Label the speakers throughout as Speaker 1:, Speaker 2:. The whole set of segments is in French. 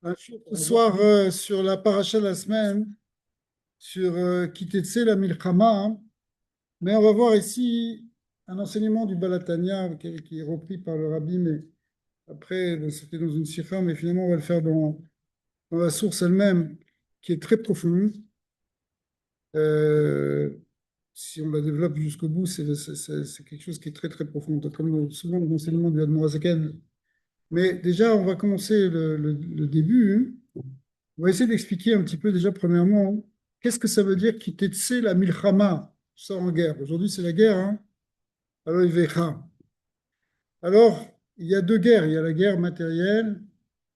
Speaker 1: Ce soir, sur la paracha de la semaine, sur Kitetse la Milchama, hein. Mais on va voir ici un enseignement du Balatania qui est repris par le rabbi, mais après, c'était dans une sikha, mais finalement, on va le faire dans la source elle-même, qui est très profonde. Euh, si on la développe jusqu'au bout, c'est quelque chose qui est très, très profond, comme souvent l'enseignement du Admor Hazaken. Mais déjà, on va commencer le début, hein. On va essayer d'expliquer un petit peu déjà, premièrement, qu'est-ce que ça veut dire kitetse la milchama, ça en guerre. Aujourd'hui, c'est la guerre, hein. Alors, alors, il y a deux guerres. Il y a la guerre matérielle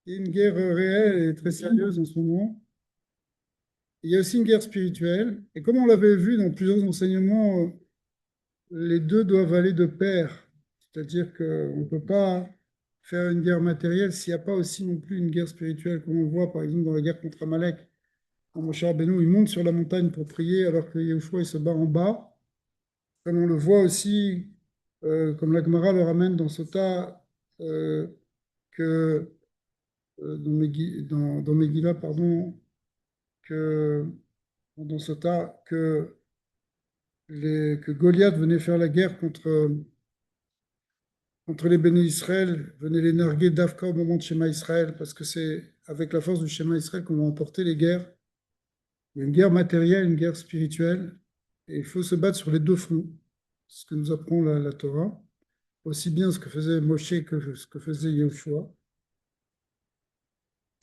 Speaker 1: et une guerre réelle et très sérieuse en ce moment. Il y a aussi une guerre spirituelle. Et comme on l'avait vu dans plusieurs enseignements, les deux doivent aller de pair. C'est-à-dire qu'on ne peut pas faire une guerre matérielle s'il n'y a pas aussi non plus une guerre spirituelle, comme on voit par exemple dans la guerre contre Amalek. Quand Moshe Rabbeinu, il monte sur la montagne pour prier alors que Yahushua, il se bat en bas. Comme on le voit aussi, comme la Gemara le ramène dans Sota, euh, que dans Megillah, pardon, que dans Sota, que Goliath venait faire la guerre contre les béné Israël, venait les narguer d'Afka au moment de Shema Israël, parce que c'est avec la force du Shema Israël qu'on va emporter les guerres. Il y a une guerre matérielle, une guerre spirituelle, et il faut se battre sur les deux fronts. C'est ce que nous apprend la Torah, aussi bien ce que faisait Moshe que ce que faisait Yahushua.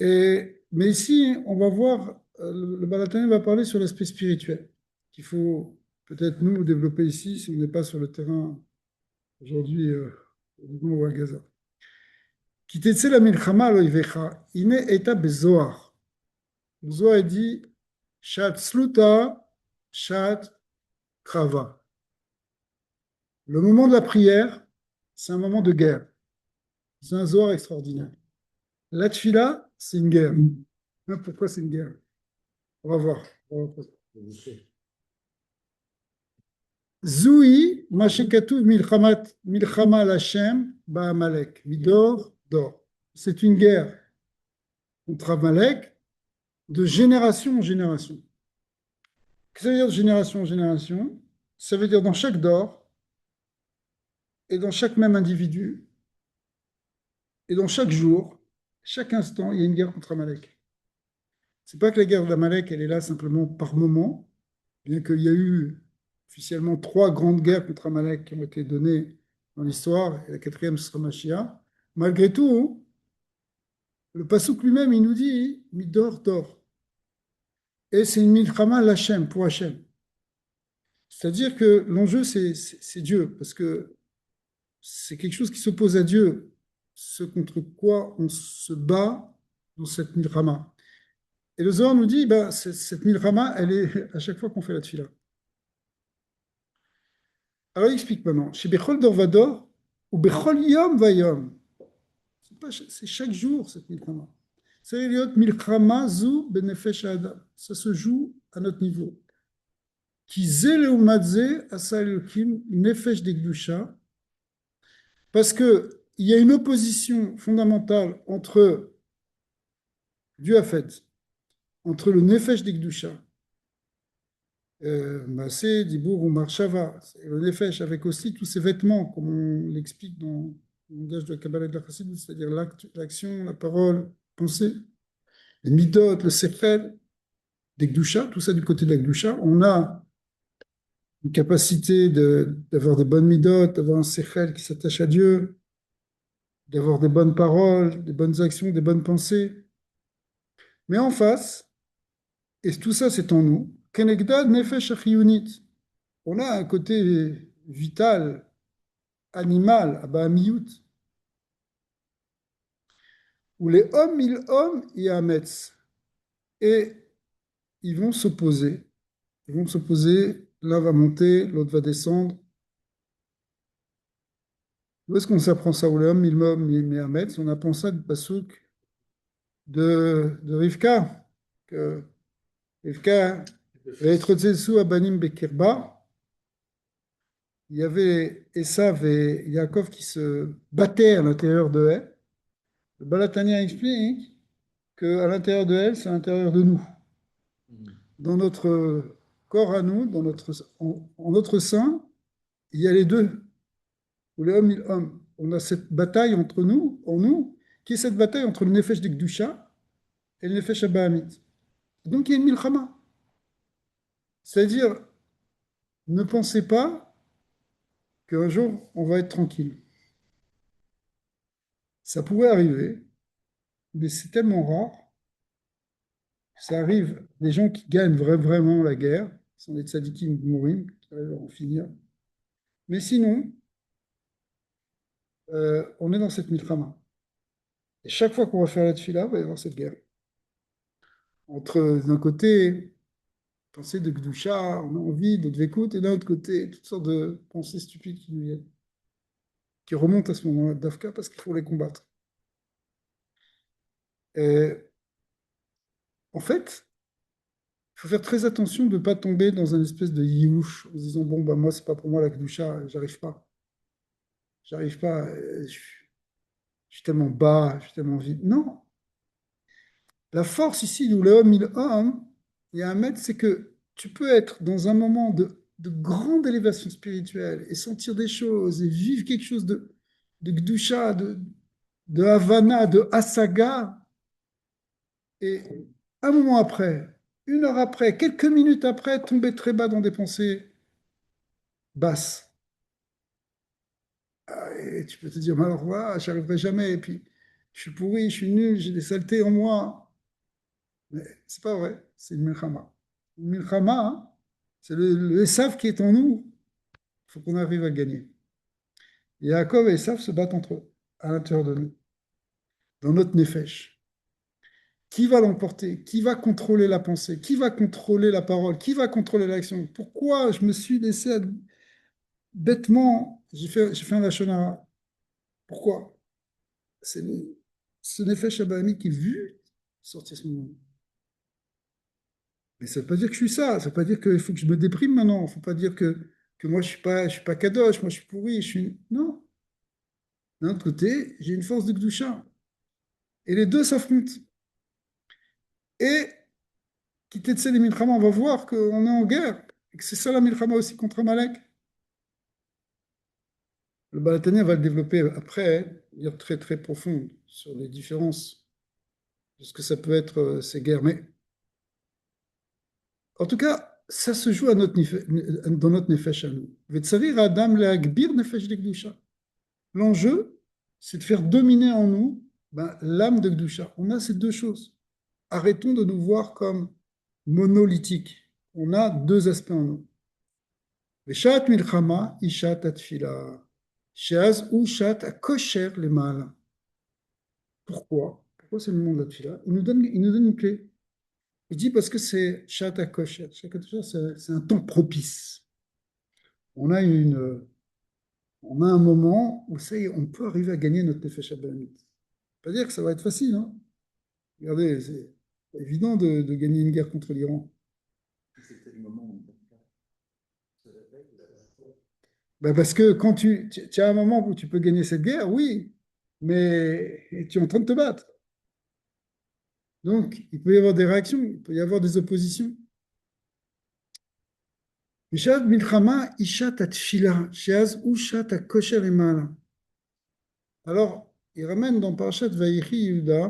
Speaker 1: Mais ici, on va voir, le Balatani va parler sur l'aspect spirituel, qu'il faut peut-être nous développer ici, si on n'est pas sur le terrain aujourd'hui, au Liban ou à Gaza. Qui t'etse la milchama lo ivecha, ine eta bezoar. Le Zohar dit, shat sluta, shat krava. Le moment de la prière, c'est un moment de guerre. C'est un Zohar extraordinaire. La tfila, c'est une guerre. Hein, pourquoi c'est une guerre? On va voir. Zoui, Mashekatu, Milchama Lachem, Baamalek. Midor, Dor. C'est une guerre contre Amalek de génération en génération. Qu'est-ce que ça veut dire de génération en génération? Ça veut dire dans chaque Dor et dans chaque même individu et dans chaque jour, chaque instant, il y a une guerre contre Amalek. C'est pas que la guerre d'Amalek, elle est là simplement par moment, bien qu'il y a eu officiellement trois grandes guerres contre Amalek qui ont été données dans l'histoire, et la quatrième, ce sera Mashiach. Malgré tout, le Passouk lui-même, il nous dit Midor, Dor. Et c'est une milchama l'Hachem, pour Hachem. C'est-à-dire que l'enjeu, c'est Dieu, parce que c'est quelque chose qui s'oppose à Dieu, ce contre quoi on se bat dans cette milchama. Et le Zohar nous dit, bah, cette milchama, elle est à chaque fois qu'on fait la tefila. Alors il explique maintenant, chez Bechol Dor Vador, ou Bechol Yom Vayom, c'est chaque jour cette milchama. C'est Eliot milchama zu benefesh adam. Ça se joue à notre niveau. Qui zeleumadze asalukim nefesh degdusha, parce que il y a une opposition fondamentale entre Dieu a fait, entre le nefesh degdusha, Maaseh, Dibour ou Marshava, le nefesh, avec aussi tous ces vêtements, comme on l'explique dans le langage de la Kabbalah et de la Chassidut, c'est-à-dire l'action, la parole, la pensée, les midot, le sechel, des gdusha, tout ça du côté de la gdusha. On a une capacité d'avoir des bonnes midot, d'avoir un sechel qui s'attache à Dieu, d'avoir des bonnes paroles, des bonnes actions, des bonnes pensées. Mais en face, et tout ça c'est en nous, Kenegdad nefesh achiyunit. On a un côté vital, animal, Abahamiyut, où les hommes, ils hommes et Ametz. Et ils vont s'opposer. Ils vont s'opposer, l'un va monter, l'autre va descendre. Où est-ce qu'on s'apprend ça? Où les hommes, ils hommes et Ametz. On apprend ça du pasouk de Rivka. Que Rivka, Ve'etrotzesu abanim bekirba. Il y avait Esav et Yaakov qui se battaient à l'intérieur de Haie. Le Balatania explique qu'à l'intérieur de elle, c'est à l'intérieur de nous.
Speaker 2: Mhm.
Speaker 1: Dans notre corps à nous, en notre sein, il y a les deux, ou les hommes, il homme. On a cette bataille entre nous, en nous, qui est cette bataille entre le Nefesh de Gdusha et le Nefesh Abahamit. Donc il y a une milchama. C'est-à-dire, ne pensez pas qu'un jour, on va être tranquille. Ça pourrait arriver, mais c'est tellement rare. Ça arrive des gens qui gagnent vraiment la guerre, ce sont des tzadikim mourim, qui arrivent à en finir. Mais sinon, on est dans cette milchama. Et chaque fois qu'on va faire la tefila, il va y avoir cette guerre. Entre, d'un côté, pensée de Gdusha, on a envie de Dvekut, et d'un autre côté, toutes sortes de pensées stupides qui nous viennent, qui remontent à ce moment-là d'Afka parce qu'il faut les combattre. Et en fait, il faut faire très attention de ne pas tomber dans un espèce de yiouch en se disant, bon, bah, moi, c'est pas pour moi la Gdusha, j'arrive pas. J'arrive pas, je suis tellement bas, je suis tellement vide. Non, la force ici, d'où le homme, il y a un maître, c'est que tu peux être dans un moment de grande élévation spirituelle et sentir des choses et vivre quelque chose de Gdusha, de Havana, de Asaga, et un moment après, une heure après, quelques minutes après, tomber très bas dans des pensées basses. Et tu peux te dire, mais alors voilà, j'y arriverai jamais, et puis je suis pourri, je suis nul, j'ai des saletés en moi. Mais c'est pas vrai, c'est une milchama. Une milchama, hein, c'est le Esav qui est en nous. Il faut qu'on arrive à gagner. Et Yaakov et Esav se battent entre eux, à l'intérieur de nous, dans notre nefesh. Qui va l'emporter? Qui va contrôler la pensée? Qui va contrôler la parole? Qui va contrôler l'action? Pourquoi je me suis laissé bêtement, j'ai fait un lachon hara. Pourquoi? C'est ce nefesh abahamite qui vu sortir ce moment. Mais ça ne veut pas dire que je suis ça. Ça ne veut pas dire qu'il faut que je me déprime maintenant. Il ne faut pas dire que moi, je suis pas kadosh, moi, je suis pourri. Je suis... Non. D'un autre côté, j'ai une force de Gdusha. Et les deux s'affrontent. Et, quitter de ces milchama, on va voir qu'on est en guerre. Et que c'est ça la milchama aussi contre Amalek. Le Balatania va le développer après, hein, dire très, très profond sur les différences de ce que ça peut être ces guerres. Mais en tout cas, ça se joue dans notre nefesh à nous. Vetsarir Adam le'agbir nefesh de Gdusha. L'enjeu, c'est de faire dominer en nous ben, l'âme de Gdusha. On a ces deux choses. Arrêtons de nous voir comme monolithiques. On a deux aspects en nous. Veshat milchama, ishat atfila. Sheaz ou shat akosher les mâles. Pourquoi? Pourquoi c'est le monde de la tfila? Il nous donne une clé. Il dit parce que c'est shat akosher. C'est un temps propice. On a on a un moment où ça y est, on peut arriver à gagner notre nefesh abamit. Pas dire que ça va être facile, hein. Regardez, c'est pas évident de gagner une guerre contre l'Iran.
Speaker 2: C'était le moment où
Speaker 1: Ben parce que quand tu as un moment où tu peux gagner cette guerre, oui, mais tu es en train de te battre. Donc, il peut y avoir des réactions, il peut y avoir des oppositions. Ishat milchama, ishat atfila, sheaz ushat akosher emala. Alors, il ramène dans Parashat Vayechi Yehuda,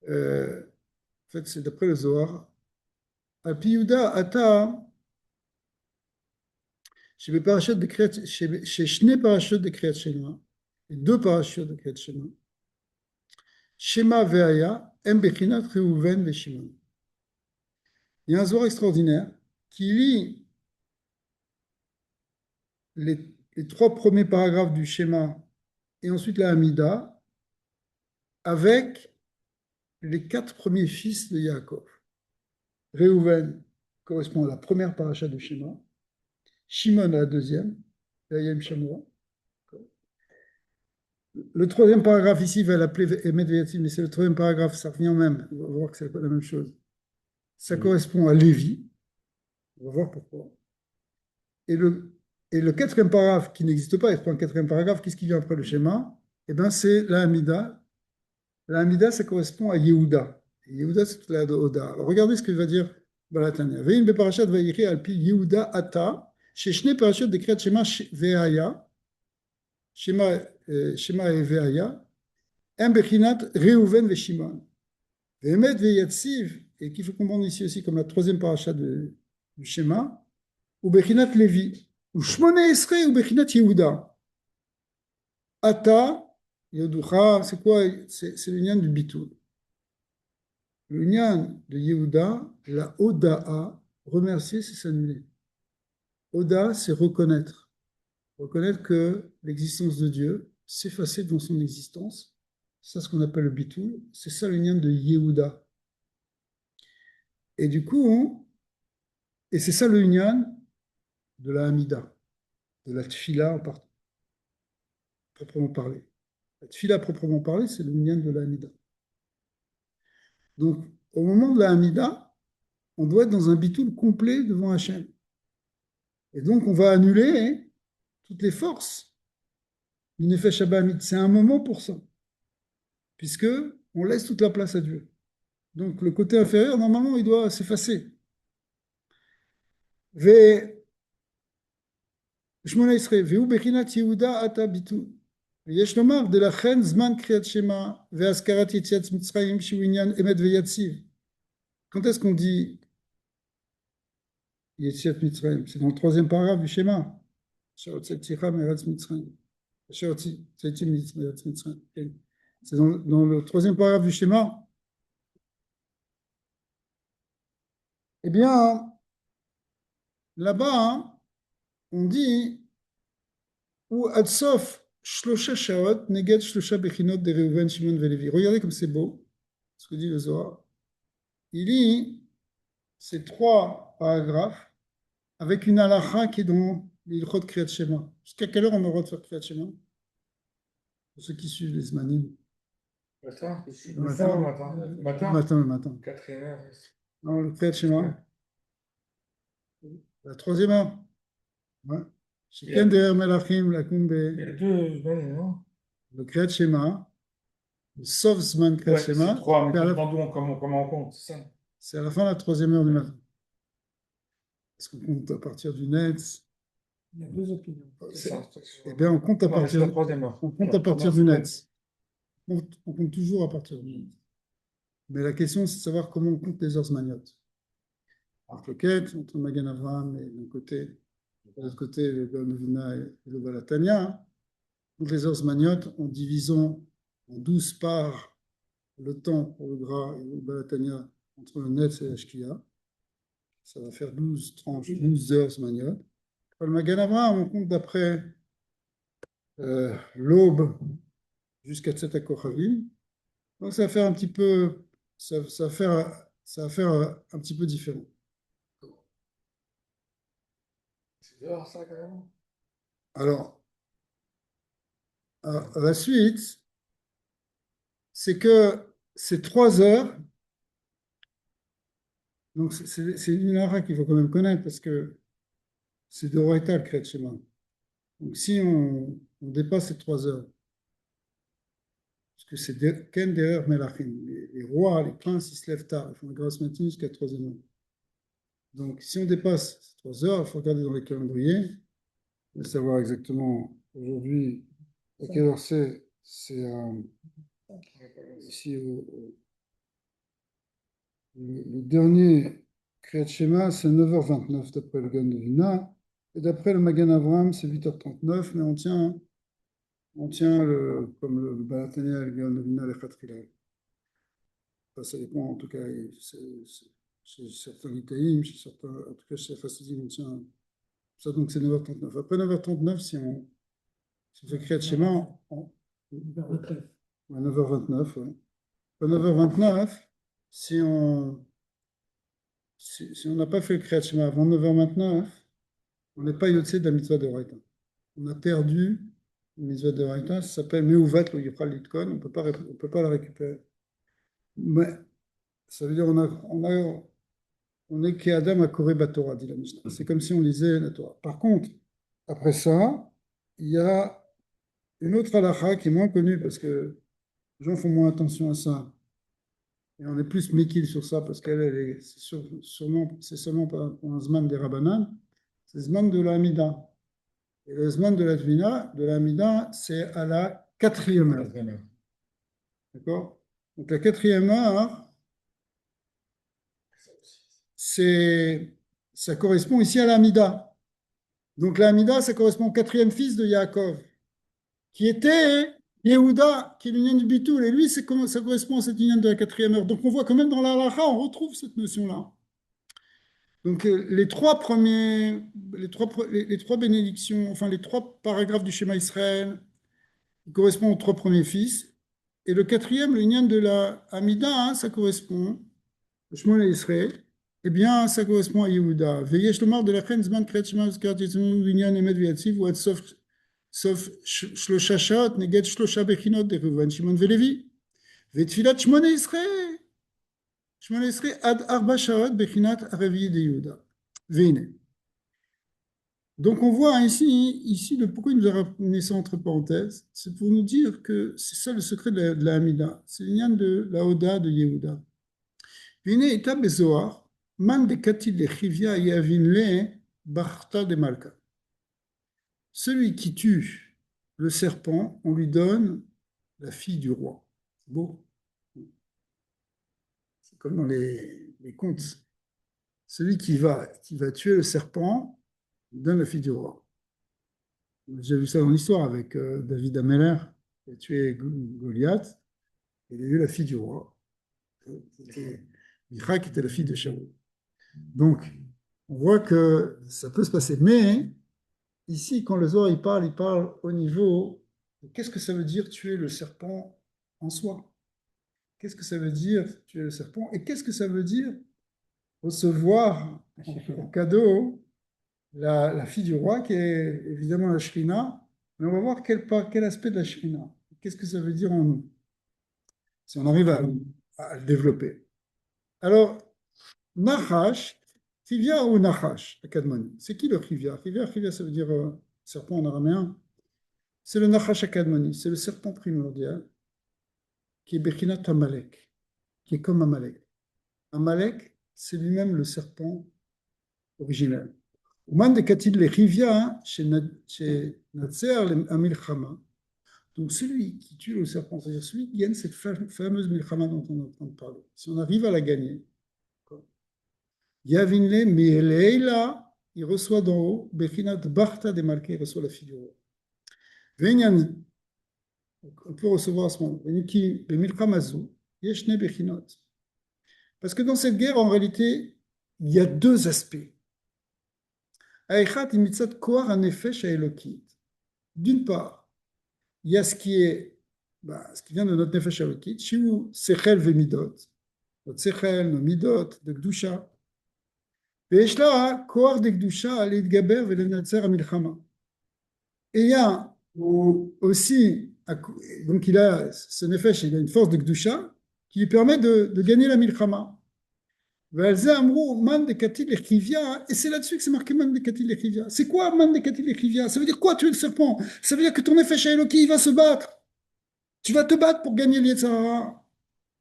Speaker 1: en fait, c'est d'après le Zohar, Api Yehuda ata, chez Shne Parashot de Kriyat Shema, et deux parachutes de Kriyat Shema, Shema ve'aya, em bechinat Reuven ve'Shimon. Il y a un Zohar extraordinaire qui lit les, les trois premiers paragraphes du schéma et ensuite la Hamida avec les quatre premiers fils de Yaakov. Reuven correspond à la première paracha du schéma, Shimon à la deuxième, Yayem Shamua. Le troisième paragraphe ici va l'appeler Emet Veyatim, mais c'est le troisième paragraphe, ça revient au même. On va voir que c'est pas la même chose. Ça correspond à Lévi. On va voir pourquoi. Et le quatrième paragraphe qui n'existe pas, il se prend un quatrième paragraphe, qu'est-ce qui vient après le schéma? Eh bien, c'est la Hamida, La Hamida, ça correspond à Yehuda. Et Yehuda, c'est la de Oda. Alors, regardez ce que va dire Balatania. Ve'im beparashat vayikri alpi Yehuda ata, sheshne parashat de Kriyat Shema ve'aya, Shema et ve'aya, em bechinat Reuven ve'Shimon. Ve'emet ve'yatziv, et qu'il faut comprendre ici aussi comme la troisième parashat du Shema, ou bechinat Lévi, ou Shmone Esrei, ou bechinat Yehuda. Ata, Yehuducha, c'est quoi? C'est l'union du Bitoul. L'union de Yehuda, la Oda'a, remercier, c'est s'annuler. Oda, c'est reconnaître. Reconnaître que l'existence de Dieu, s'effacer devant son existence, c'est ça ce qu'on appelle le Bitoul, c'est ça l'union de Yehuda. Et du coup, et c'est ça l'union de la Hamida, de la Tfila proprement parler. La Tfila proprement parler, c'est l'union de la Hamida. Donc, au moment de la Hamida, on doit être dans un bitoul complet devant Hachem. Et donc, on va annuler toutes les forces du Nefesh Abamid. C'est un moment pour ça, puisque on laisse toute la place à Dieu. Donc, le côté inférieur, normalement, il doit s'effacer. שמונה עשרה, והוא בחינת יהודה עתה ביטול. ויש לומר, דלכן זמן קריאת שמע והזכרת יציאת מצרים שהוא עניין אמת ויציב. Quand est-ce qu'on dit יציאת מצרים? C'est dans le troisième paragraphe du schéma. אשר הוצאתיך מארץ מצרים. אשר הוצאתי מארץ מצרים. C'est dans le troisième paragraphe du schéma. Eh bien, là-bas, on dit ou Adsof Shlosha Shaot Neged Shlosha Bechinot de Reuven, Shimon Velevi. Regardez comme c'est beau, ce que dit le Zohar. Il lit ces trois paragraphes avec une halakha qui est dans l'Ilchot Kriyat Shema. Jusqu'à quelle heure on a le droit de faire Kriyat Shema? Pour ceux qui suivent les Zmanim.
Speaker 3: Matin,
Speaker 1: Le matin. Le matin.
Speaker 3: Quatrième heure.
Speaker 1: Non, le Kriyat Shema. La troisième heure. Ouais. Chacun derrière Melachim, la Kumbe.
Speaker 3: Il y a deux, non?
Speaker 1: Le Kriyat Shema. Sauf Zman Kriyat
Speaker 3: Ouais,
Speaker 1: Shema.
Speaker 3: c'est trois, mais comment on compte, c'est ça?
Speaker 1: C'est à la fin de la troisième heure du matin. Est-ce qu'on compte à partir du Netz?
Speaker 3: Il y a deux opinions.
Speaker 1: Eh bien, on compte à partir,
Speaker 3: la troisième heure.
Speaker 1: on compte à partir du Netz. On compte toujours à partir du Netz. Mais la question, c'est de savoir comment on compte les heures maniotes. Alors, le quête, entre Magan Avraham et d'un côté, de l'autre côté, le Gaonovina et le Balatania, on compte les heures maniotes en divisant en 12 parts le temps pour le Gra et le Balatania entre le Netz et la Shkia. Ça va faire 12 tranches, 12 heures maniotes. Pour le Magan Avraham, on compte d'après l'aube jusqu'à Tzet HaKochavim. Donc ça va faire un petit peu, ça va faire un petit peu différent.
Speaker 3: C'est dehors, ça, quand même.
Speaker 1: Alors, la suite, c'est que ces 3 heures, donc c'est une halakha qu'il faut quand même connaître parce que c'est de Roïta le Kriyat Shema. Donc si on dépasse ces 3 heures, parce que c'est Ken derrière Melachim, les rois, les princes, ils se lèvent tard, ils font la grasse matinée jusqu'à 3e heure. Donc si on dépasse ces 3 heures, il faut regarder dans les calendriers, et savoir exactement aujourd'hui à quelle heure c'est. C'est ici le dernier Kriyat Shema, c'est 9h29 d'après le Gan de Vina, et d'après le Magan Avraham, c'est 8h39, mais on tient comme le Balatania, le Gan de Vina, les Khatrila. Ça dépend, en tout cas, chez certains Litaïm, chez certains, en tout cas chez Chassidim, on tient ça, donc c'est 9h39. Après 9h39, si on fait Kriyat Shema, 9h29, ouais. Après 9h29, si on n'a pas fait le Kriyat Shema avant 9h29, on n'est pas yotzé de la mitzvah de Raïta. On a perdu la mitzvah de Raïta, ça s'appelle Meuvat lo Yichal Litkon, on ne peut pas la récupérer. Mais ça veut dire on est qu'Adam a Koré Batora, dit la Mishnah. C'est comme si on lisait la Torah. Par contre, après ça, il y a une autre halakha qui est moins connue parce que Les gens font moins attention à ça. Et on est plus méquille sur ça parce c'est seulement pas pour un Zman des Rabbanan, c'est Zman de la Hamida. Et le Zman de la Hamida, c'est à la 4e heure. D'accord? Donc la 4e heure, ça correspond ici à la Hamida. Donc la Hamida, ça correspond au 4e fils de Yaakov, qui était Yehuda, qui est l'union du Bitoul. Et lui, ça correspond à cette union de la 4e heure. Donc on voit quand même dans la halakha, on retrouve cette notion-là. Donc les trois bénédictions, enfin les 3 paragraphes du schéma Israël, qui correspondent aux 3 premiers fils. Et le 4e, l'union de la Hamida, hein, ça correspond au Shmuel Israël. Eh bien, ça correspond à Yehuda. Veillez lomar de la chen zman kret shema uzkar titzunu l'inyan emet v'yatziv ou ad sof shlosha shot neged shlosha bechinot de Reuven, Shimon velevi. Ve'tfilat Shmone Israël. Shmone Israël ad arba shaot bechinat arevi de Yehuda. Veine. Donc on voit ici pourquoi il nous a ramené ça entre parenthèses, c'est pour nous dire que c'est ça le secret de la Hamida, c'est l'union de la Oda de Yehuda. Vine eta bezoar, man de katil de chivia yavin le barta de malka. Celui qui tue le serpent, on lui donne la fille du roi. C'est beau. C'est comme dans les contes. Celui qui va tuer le serpent, il donne la fille du roi. J'ai vu ça dans l'histoire avec David Ameller, qui a tué Goliath, et il a eu la fille du roi. C'était Micha qui était la fille de Shaul. Donc, on voit que ça peut se passer. Mais ici, quand le Zohar il parle au niveau de qu'est-ce que ça veut dire tuer le serpent en soi? Qu'est-ce que ça veut dire tuer le serpent? Et qu'est-ce que ça veut dire recevoir en cadeau la fille du roi, qui est évidemment la Shrina, mais on va voir quel aspect de la Shrina. Qu'est-ce que ça veut dire en nous, si on arrive à le développer. Alors, Nachash, Chivia ou Nachash, à Kadmoni. C'est qui le Chivia? Chivia, ça veut dire serpent en araméen. C'est le Nachash à Kadmoni, c'est le serpent primordial, qui est Bechinat Amalek, qui est comme Amalek. Amalek, c'est lui-même le serpent originel. Ouman de Katil le Chivia, chez Natser Amilchama. Donc celui qui tue le serpent, c'est-à-dire celui qui gagne cette fameuse Milchama dont on est en train de parler, si on arrive à la gagner, Yavinle Mieleila, il reçoit d'en haut, Bechinat Barta de Malka, il reçoit la fille du roi. Venyani, on peut recevoir à ce moment. Venyaki, Bemilchamazu, Yeshne Bechinot. Parce que dans cette guerre, en réalité, il y a 2 aspects. Aïchat imitzat koar hanefesh haelokit. D'une part, il y a ce qui vient de notre nefesh haelokit, shiu sechel vemidot, notre sechel, nos midot, de gdusha. ויש לה כוח דקדושה להתגבר ולנצר המלחמה. Et il y a aussi, donc il a ce nefesh, il a une force de gdusha qui lui permet de gagner la milchama. ועל זה אמרו מן דקתיל לחיביה, et c'est là-dessus que c'est marqué man דקתיל לחיביה. C'est quoi man דקתיל לחיביה? Ça veut dire quoi tuer le serpent? Ça veut dire que ton nefesh Eloki, il va se battre. Tu vas te battre pour gagner l'Yetzirah.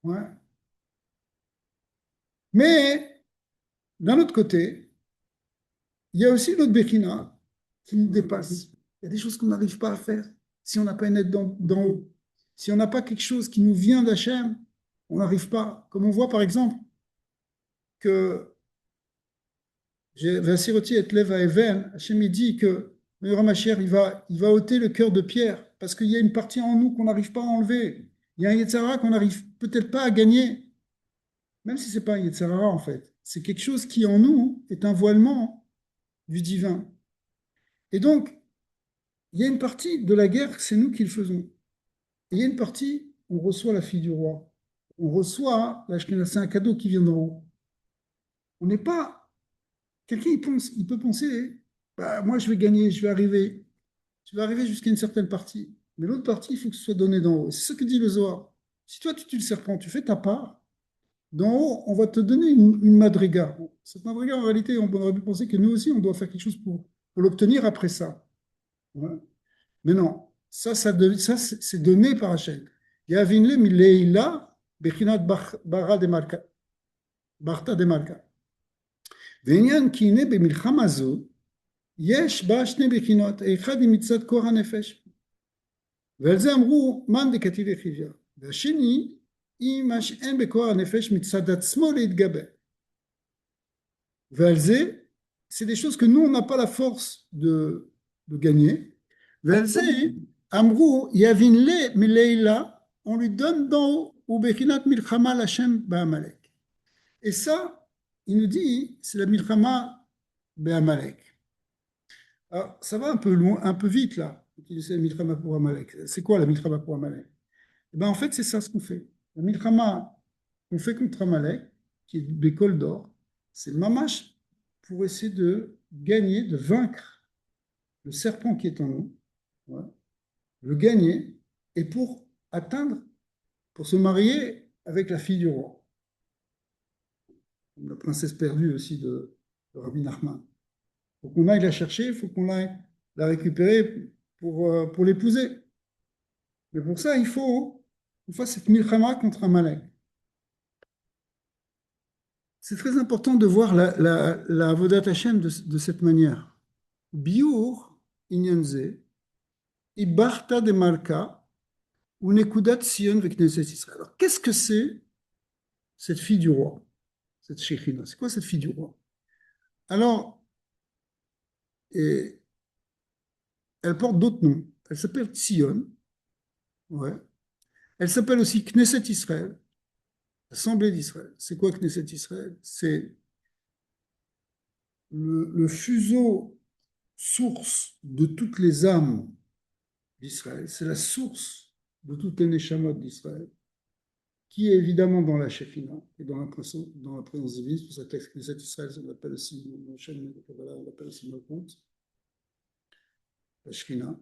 Speaker 1: Ouais. Mais d'un autre côté, il y a aussi l'autre Bechina qui nous dépasse. Il y a des choses qu'on n'arrive pas à faire si on n'a pas une aide d'en haut. Si on n'a pas quelque chose qui nous vient d'Hachem, on n'arrive pas. Comme on voit par exemple que Vassiroti et Lev à Even, Hachem il dit que le Ramashiach il va ôter le cœur de pierre parce qu'il y a une partie en nous qu'on n'arrive pas à enlever. Il y a un Yetzirah qu'on n'arrive peut-être pas à gagner, même si ce n'est pas un Yetzirah en fait. C'est quelque chose qui en nous est un voilement du divin. Et donc, il y a une partie de la guerre, c'est nous qui le faisons. Et il y a une partie, on reçoit la fille du roi. On reçoit la Shekhinah, c'est un cadeau qui vient d'en haut. On n'est pas... Quelqu'un, il peut penser, moi je vais gagner, je vais arriver. Tu vas arriver jusqu'à une certaine partie. Mais l'autre partie, il faut que ce soit donné d'en haut. C'est ce que dit le Zohar. Si toi, tu tues le serpent, tu fais ta part, d'en haut, on va te donner une madriga. Cette madriga, en réalité, on aurait pu penser que nous aussi, on doit faire quelque chose pour l'obtenir après ça. Ouais. Mais non, ça c'est donné par Hachem. יבין לי מלילה בחינת ברא דמלכה, ברכתא דמלכה. ועניין כי הנה במלחמה זו יש בה שני בחינות, האחד היא מצד כוח הנפש, ועל זה אמרו מאן דכתיב יחיביה, והשני היא מה שאין בכוח הנפש מצד עצמו להתגבר. ועל זה, c'est des choses que nous on n'a pas la force de gagner, ועל זה אמרו יבין לי מלילה, on lui donne d'en haut, ובחינת מלחמה להשם בעמלק. Et ça, il nous dit, c'est la milchama be'amalek. Alors, ça va un peu loin, un peu vite là, utiliser la milchama pour Amalek. C'est quoi la milchama pour Amalek? Eh bien, en fait, c'est ça ce qu'on fait. La milchama qu'on fait contre Amalek, qui est l'école d'or, c'est le mamash pour essayer de gagner, de vaincre le serpent qui est en nous, ouais, le gagner, et pour atteindre, pour se marier avec la fille du roi. La princesse perdue aussi de Rabbi Nachman. Il faut qu'on aille la chercher, il faut qu'on aille la récupérer pour l'épouser. Mais pour ça, il faut qu'on fasse cette milchama contre Amalek. C'est très important de voir la Avodat Hashem de cette manière. Biur inyanze, ibarta de malka, ou nekudat sion vekneset Israël. Alors, qu'est-ce que c'est cette fille du roi, cette Shechina? C'est quoi cette fille du roi? Alors, et elle porte d'autres noms. Elle s'appelle Tzion. Ouais. Elle s'appelle aussi Knesset Israël, l'Assemblée d'Israël. C'est quoi Knesset Israël? C'est le fuseau source de toutes les âmes d'Israël. C'est la source de toutes les neshamot d'Israël, qui est évidemment dans la Shekhinah et dans la présence divine. C'est pour ça que Knesset Israël, on l'appelle aussi, on l'appelle aussi Malkout, la Shekhinah.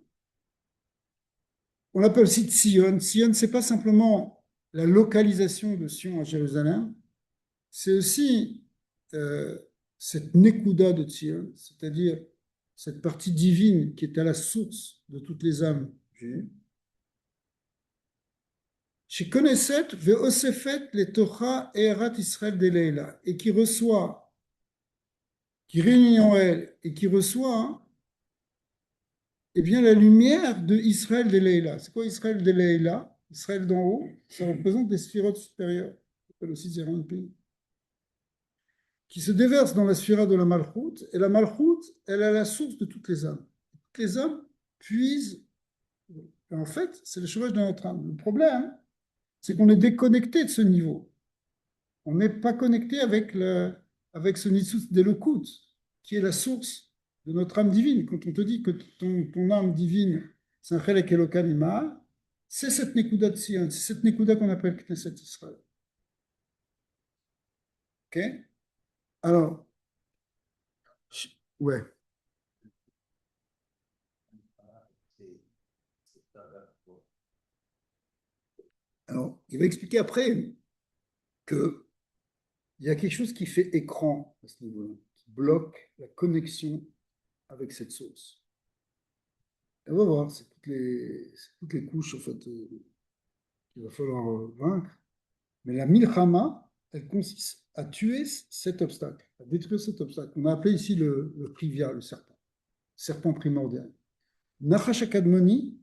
Speaker 1: On l'appelle aussi Tzion. Tzion, ce n'est pas simplement la localisation de Sion à Jérusalem, c'est aussi cette Nekuda de Tzion, c'est-à-dire cette partie divine qui est à la source de toutes les âmes juives. Chez Koneset, Ve'osefet le Torah Erat Israël de Leila, et qui reçoit, qui réunit en elle et qui reçoit, eh bien, la lumière de Israël de Leila. C'est quoi Israël de Leila? Israël d'en haut, ça représente des sphirotes supérieures, ça s'appelle aussi Zéranpi, qui se déverse dans la sphira de la Malchut, et la Malchut, elle est la source de toutes les âmes. Toutes les âmes puisent, et en fait, c'est le chevauche de notre âme. Le problème, c'est qu'on est déconnecté de ce niveau. On n'est pas connecté avec ce Nitsut d'Elokut, qui est la source de notre âme divine. Quand on te dit que ton âme divine, c'est un Chelek Elokan Imal, c'est cette Nekuda de Sion, c'est cette Nekuda qu'on appelle Knesset Israël. Ok? Alors, ouais. Alors, il va expliquer après qu'il y a quelque chose qui fait écran à ce niveau-là, qui bloque la connexion avec cette source. Et on va voir, c'est toutes les couches en fait, qu'il va falloir vaincre. Mais la milchama, elle consiste à tuer cet obstacle, à détruire cet obstacle. On a appelé ici le privia, le serpent primordial. Nachash Akadmoni,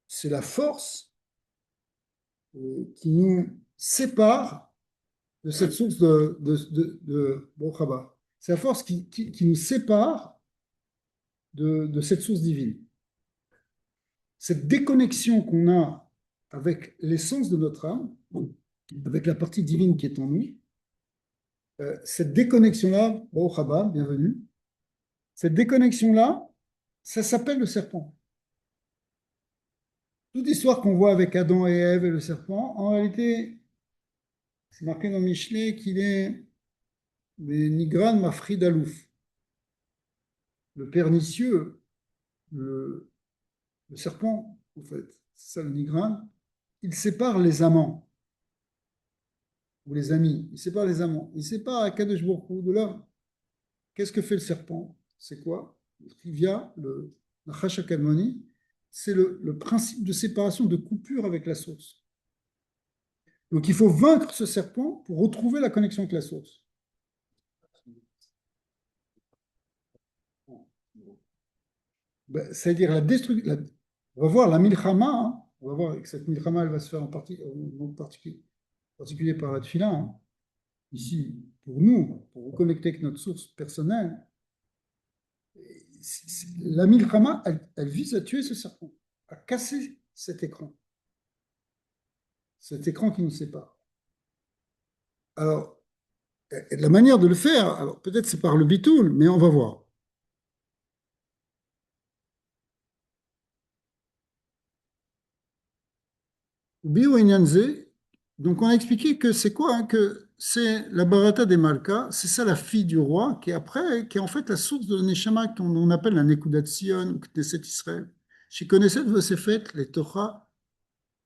Speaker 1: c'est la force qui nous sépare de cette source de Brochaba. C'est la force qui nous sépare de cette source divine. Cette déconnexion qu'on a avec l'essence de notre âme, avec la partie divine qui est en nous, cette déconnexion-là, Brochaba, bienvenue, cette déconnexion-là, ça s'appelle le serpent. Toute l'histoire qu'on voit avec Adam et Ève et le serpent, en réalité, c'est marqué dans Michelet qu'il est Nigran Mafrid Alouf, le pernicieux, le serpent, en fait, c'est ça le Nigran, il sépare les amants, ou les amis, il sépare les amants, il sépare Akadosh Baruch Hu de l'homme. Qu'est-ce que fait le serpent? C'est quoi? Le trivia, la Nachash Akalmoni, c'est le principe de séparation, de coupure avec la source. Donc il faut vaincre ce serpent pour retrouver la connexion avec la source. Ben, c'est-à-dire la destruction. On va voir la milchama, hein. On va voir que cette milchama, elle va se faire en particulier par la tefila, hein. Ici, pour nous, pour reconnecter avec notre source personnelle, la milchama, elle vise à tuer ce serpent, à casser cet écran qui nous sépare. Alors, la manière de le faire, alors peut-être c'est par le bitoul, mais on va voir. Bio Inyanze, donc on a expliqué que c'est quoi, hein, que c'est la Barata des Malkas, c'est ça la fille du roi, qui est en fait la source de Neshama qu'on appelle la Nekudat Sion ou Knesset Israël. Chez Knesset Vosefet, les Torah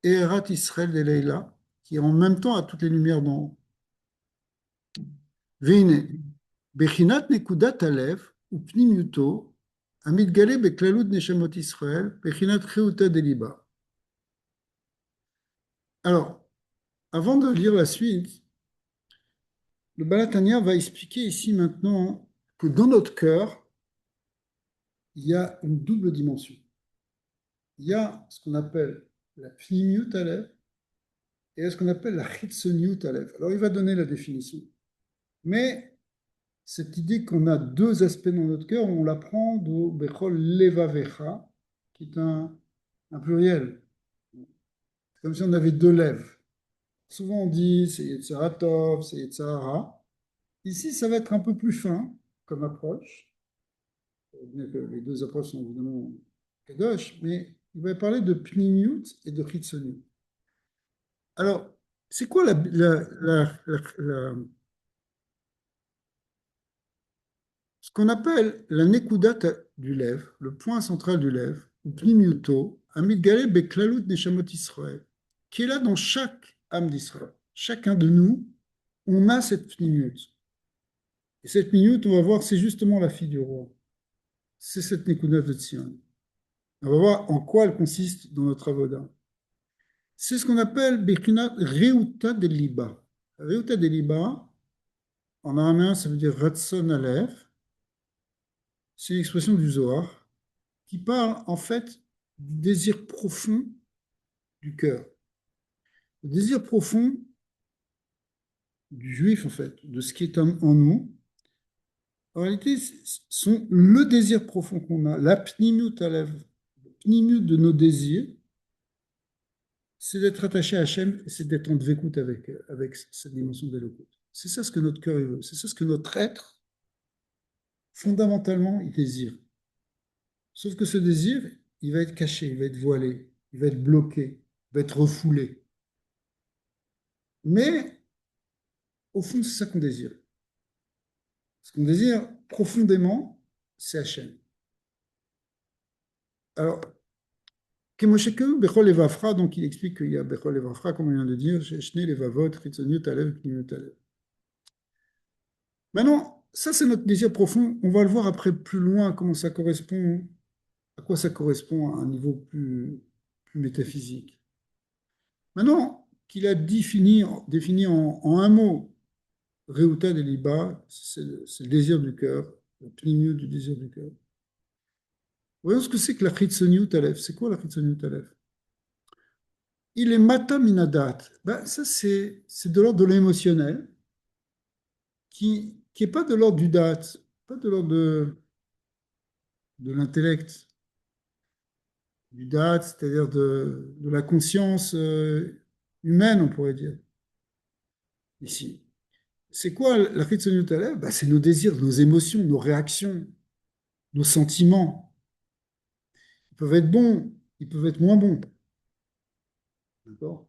Speaker 1: et Erat Israël de Leila, qui en même temps a toutes les lumières d'en haut. Veine, Bechinat Nekudat Alev, ou Pnimiuto, Amidgale Beklalut Neshamot Israël, Bechinat Cheuta Deliba. Alors, avant de lire la suite, le Balatania va expliquer ici maintenant que dans notre cœur, il y a une double dimension. Il y a ce qu'on appelle la Pnimiut Alev et ce qu'on appelle la Chitzoniut Alev. Alors, il va donner la définition. Mais cette idée qu'on a deux aspects dans notre cœur, on l'apprend de Bechol Levavecha, qui est un pluriel. C'est comme si on avait deux lèvres. Souvent, on dit c'est Yetzirah Tov, c'est Yetzirah Ra. Ici, ça va être un peu plus fin comme approche. Bien que les deux approches sont évidemment kadosh, mais il va parler de pnimiut et de chitzoniut. Alors, c'est quoi ce qu'on appelle la nekudat du lèvre, le point central du lèvre, ou pnimiuto, amidgale beklalut neshamot Israël, qui est là dans chaque âme d'Israël. Chacun de nous, on a cette pnimiut. Et cette minute, on va voir, c'est justement la fille du roi. C'est cette nekudat de Tzion. On va voir en quoi elle consiste dans notre avoda. C'est ce qu'on appelle Bechinat Reuta de Liba. Reuta de Liba, en araméen, ça veut dire Ratson Aleph. C'est l'expression du Zohar qui parle en fait du désir profond du cœur. Le désir profond du juif, en fait, de ce qui est en nous, en réalité, sont le désir profond qu'on a, la pnimiut Aleph, le pnimiut de nos désirs, c'est d'être attaché à Hachem et c'est d'être en dvékout avec cette dimension d'Elokut. C'est ça ce que notre cœur veut, c'est ça ce que notre être, fondamentalement, il désire. Sauf que ce désir, il va être caché, il va être voilé, il va être bloqué, il va être refoulé. Mais, au fond, c'est ça qu'on désire. Ce qu'on désire profondément, c'est Hachem. Alors, Kemosheke, Bechol Levavra, donc il explique qu'il y a Bechol Levavra, comme on vient de dire, Shne Levavot, Chitzoniut Alev, Pnimiut Alev. Maintenant, ça c'est notre désir profond. On va le voir après plus loin comment ça correspond, à quoi ça correspond à un niveau plus métaphysique. Maintenant qu'il a défini en un mot, Reuta de Liba, c'est le désir du cœur, le pnimiut du désir du cœur. Voyons ce que c'est que la Chitzoniut Alev. C'est quoi la Chitzoniut Alev? Il est mata minadat. Ben, ça c'est de l'ordre de l'émotionnel, qui n'est pas de l'ordre du date, pas de l'ordre de l'intellect, du date, c'est-à-dire de la conscience humaine, on pourrait dire, ici. C'est quoi la Chitzoniut Alev? Ben, c'est nos désirs, nos émotions, nos réactions, nos sentiments. Ils peuvent être bons, ils peuvent être moins bons. D'accord?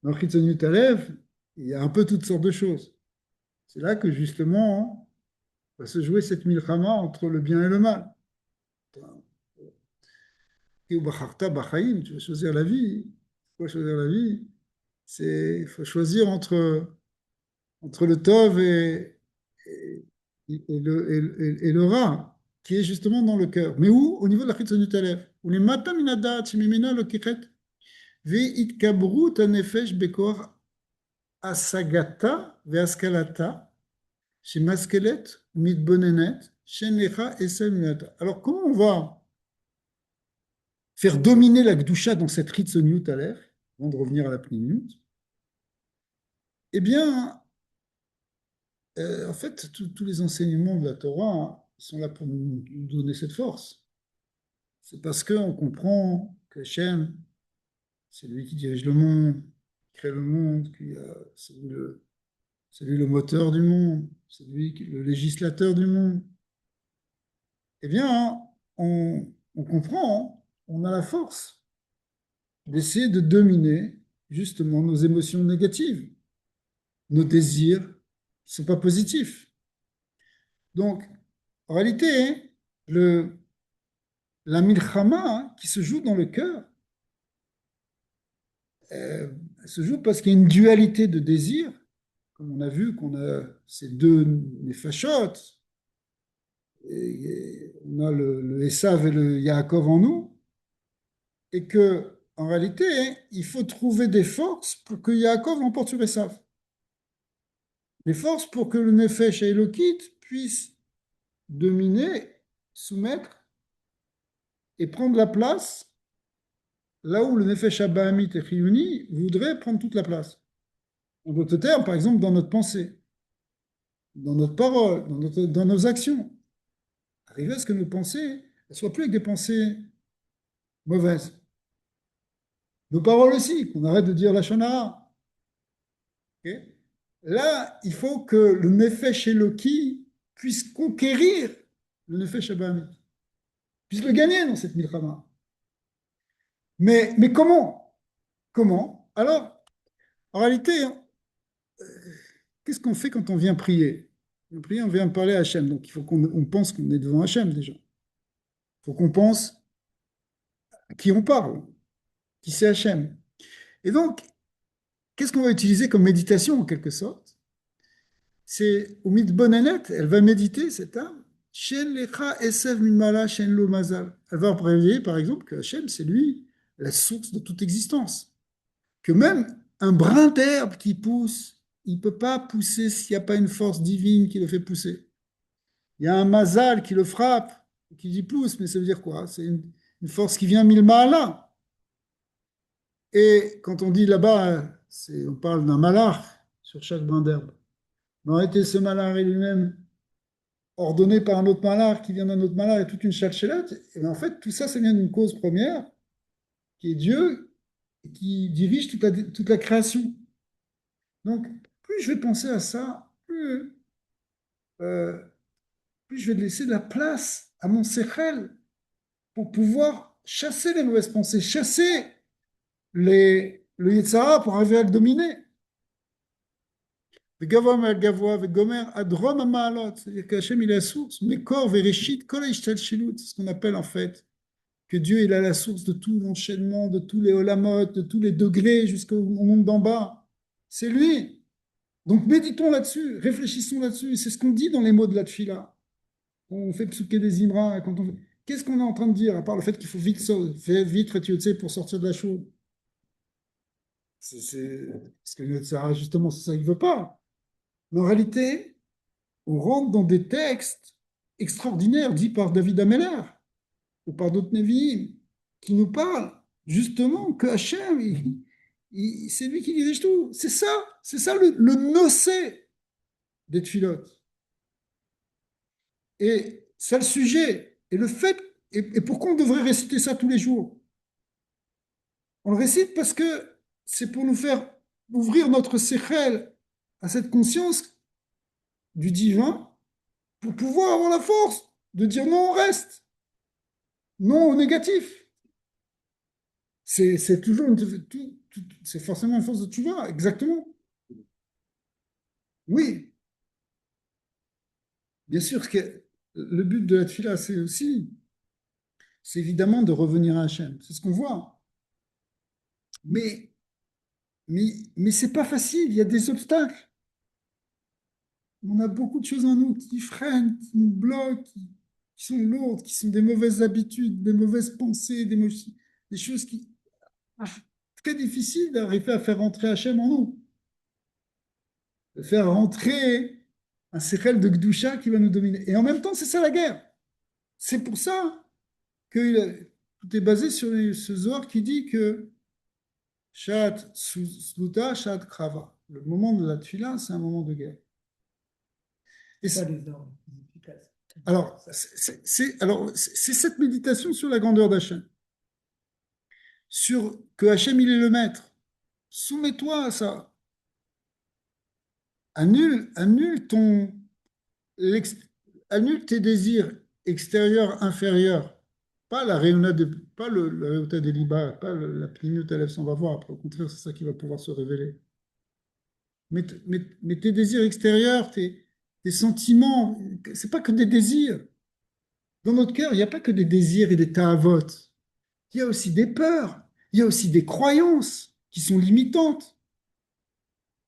Speaker 1: Dans Chitzoniut Alev, il y a un peu toutes sortes de choses. C'est là que justement va se jouer cette milchama entre le bien et le mal. Tu vas choisir la vie. Il faut choisir la vie. Il faut choisir entre le tov et le rat, qui est justement dans le cœur. Mais où? Au niveau de la chitzonut alev. Où les mataminadat, shemimena lo kichet, ve'itkabrut hanefesh bekor asagata ve'askalata, chez maskelet, mitbonenet, shen lecha esel minata. Alors, comment on va faire dominer la Gdusha dans cette Ritzoniut à l'air, avant de revenir à la Pnimiut? Eh bien, en fait, tous les enseignements de la Torah sont là pour nous donner cette force. C'est parce qu'on comprend que Hachem, c'est lui qui dirige le monde, qui crée le monde, c'est lui le moteur du monde, c'est lui le législateur du monde. Eh bien, on comprend, on a la force d'essayer de dominer justement nos émotions négatives, nos désirs qui ne sont pas positifs. Donc, en réalité, la milchama qui se joue dans le cœur, elle se joue parce qu'il y a une dualité de désir, comme on a vu qu'on a ces deux nefashot, et on a le Esav et le Yaakov en nous, et que en réalité, il faut trouver des forces pour que Yaakov l'emporte sur Esav. Des forces pour que le Nefesh Elokit puisse dominer, soumettre et prendre la place là où le Nefesh Abahamit et Chiyuni voudrait prendre toute la place. En d'autres termes, par exemple, dans notre pensée, dans notre parole, dans nos actions. Arriver à ce que nos pensées ne soient plus avec des pensées mauvaises. Nos paroles aussi, qu'on arrête de dire la shonara. Okay. Là, il faut que le Nefesh Eloki puisse conquérir le Nefesh Abahamit, puisse le gagner dans cette milchama. Mais comment? Comment? Alors, en réalité, qu'est-ce qu'on fait quand on vient prier? On prie, on vient parler à Hachem. Donc, il faut qu'on pense qu'on est devant Hachem déjà. Il faut qu'on pense à qui on parle, qui c'est Hachem. Et donc, qu'est-ce qu'on va utiliser comme méditation en quelque sorte? C'est au mitbonenet, elle va méditer cette âme. Shen lecha esev mimala shen lo mazal. Elle va préviser, par exemple, que Hachem, c'est lui la source de toute existence. Que même un brin d'herbe qui pousse, il ne peut pas pousser s'il n'y a pas une force divine qui le fait pousser. Il y a un mazal qui le frappe, qui dit pousse, mais ça veut dire quoi? C'est une force qui vient mille ma'ala. Et quand on dit là-bas, on parle d'un malach sur chaque brin d'herbe. Mais en réalité, ce malach est lui-même ordonné par un autre malach qui vient d'un autre malach et toute une chalchelette. Et en fait, tout ça, ça vient d'une cause première, qui est Dieu, qui dirige toute la création. Donc, plus je vais penser à ça, euh, plus je vais laisser de la place à mon sechel pour pouvoir chasser les mauvaises pensées, chasser le Yetzara pour arriver à le dominer. C'est-à-dire qu'Hachem, il est la source. Mekor vereshit kol ha'ishtalshelut, c'est ce qu'on appelle en fait que Dieu il est la source de tout l'enchaînement, de tous les olamot, de tous les degrés jusqu'au monde d'en bas. C'est lui. Donc méditons là-dessus, réfléchissons là-dessus. C'est ce qu'on dit dans les mots de la tfila. On fait psuké des imra. Qu'est-ce qu'on est en train de dire, à part le fait qu'il faut vite retirer pour sortir de la chose? Parce que justement, c'est ça qu'il ne veut pas. Mais en réalité, on rentre dans des textes extraordinaires dits par David Ameller ou par d'autres Nevi'im qui nous parlent justement que Hachem, c'est lui qui dirige tout. C'est ça le nocé des Tfilotes. Et c'est le sujet. Et le fait, et pourquoi on devrait réciter ça tous les jours? On le récite parce que c'est pour nous faire ouvrir notre séchel à cette conscience du divin pour pouvoir avoir la force de dire non au reste, non au négatif. C'est toujours c'est forcément une force de tchouva, exactement. Oui, bien sûr que le but de la tfila, c'est évidemment de revenir à Hachem. C'est ce qu'on voit. Mais, mais c'est pas facile, il y a des obstacles. On a beaucoup de choses en nous qui freinent, qui nous bloquent, qui sont lourdes, qui sont des mauvaises habitudes, des mauvaises pensées, des choses qui... Très difficiles d'arriver à faire rentrer Hachem en nous. de faire rentrer un séchel de Gdusha qui va nous dominer. Et en même temps, c'est ça la guerre. C'est pour ça que tout est basé sur ce Zohar qui dit que Shat Sluta, Shat Krava. Le moment de la Tfila, c'est un moment de guerre. Et
Speaker 3: Pas les ordres efficaces.
Speaker 1: alors, c'est cette méditation sur la grandeur d'Hachem, sur que Hachem, il est le maître. Soumets-toi à ça. Annule annule tes désirs extérieurs, inférieurs. Pas la Réuna pas la Réouta des Liba, pas la Pnimiut Aleph, on va voir après. Au contraire, c'est ça qui va pouvoir se révéler. Mais tes désirs extérieurs, tes sentiments, c'est pas que des désirs. Dans notre cœur, il n'y a pas que des désirs et des ta'avot. Il y a aussi des peurs, il y a aussi des croyances qui sont limitantes.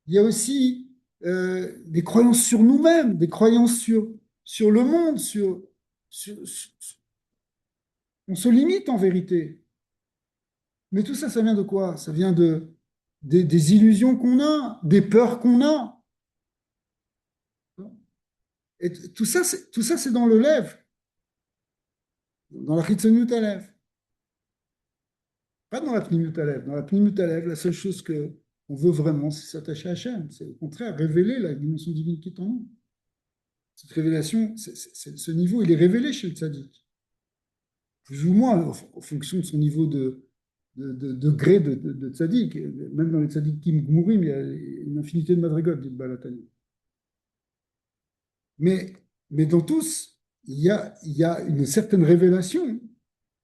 Speaker 1: Il y a aussi des croyances sur nous-mêmes, des croyances sur le monde, on se limite en vérité. Mais tout ça, ça vient de quoi? Ça vient des illusions qu'on a, des peurs qu'on a. Et tout ça, c'est dans le lève, dans la Chitzoniut Alev. Pas dans la Pnimiut Alev. Dans la Pnimiut Alev, la seule chose qu'on veut vraiment, c'est s'attacher à Hachem. C'est au contraire révéler la dimension divine qui est en nous. Cette révélation, ce niveau, il est révélé chez le tzaddik. Plus ou moins, en fonction de son niveau de degré de tzaddik. Même dans les tzaddikim gmourim, il y a une infinité de madrigot, dit le Balatani. Mais dans tous, il y a une certaine révélation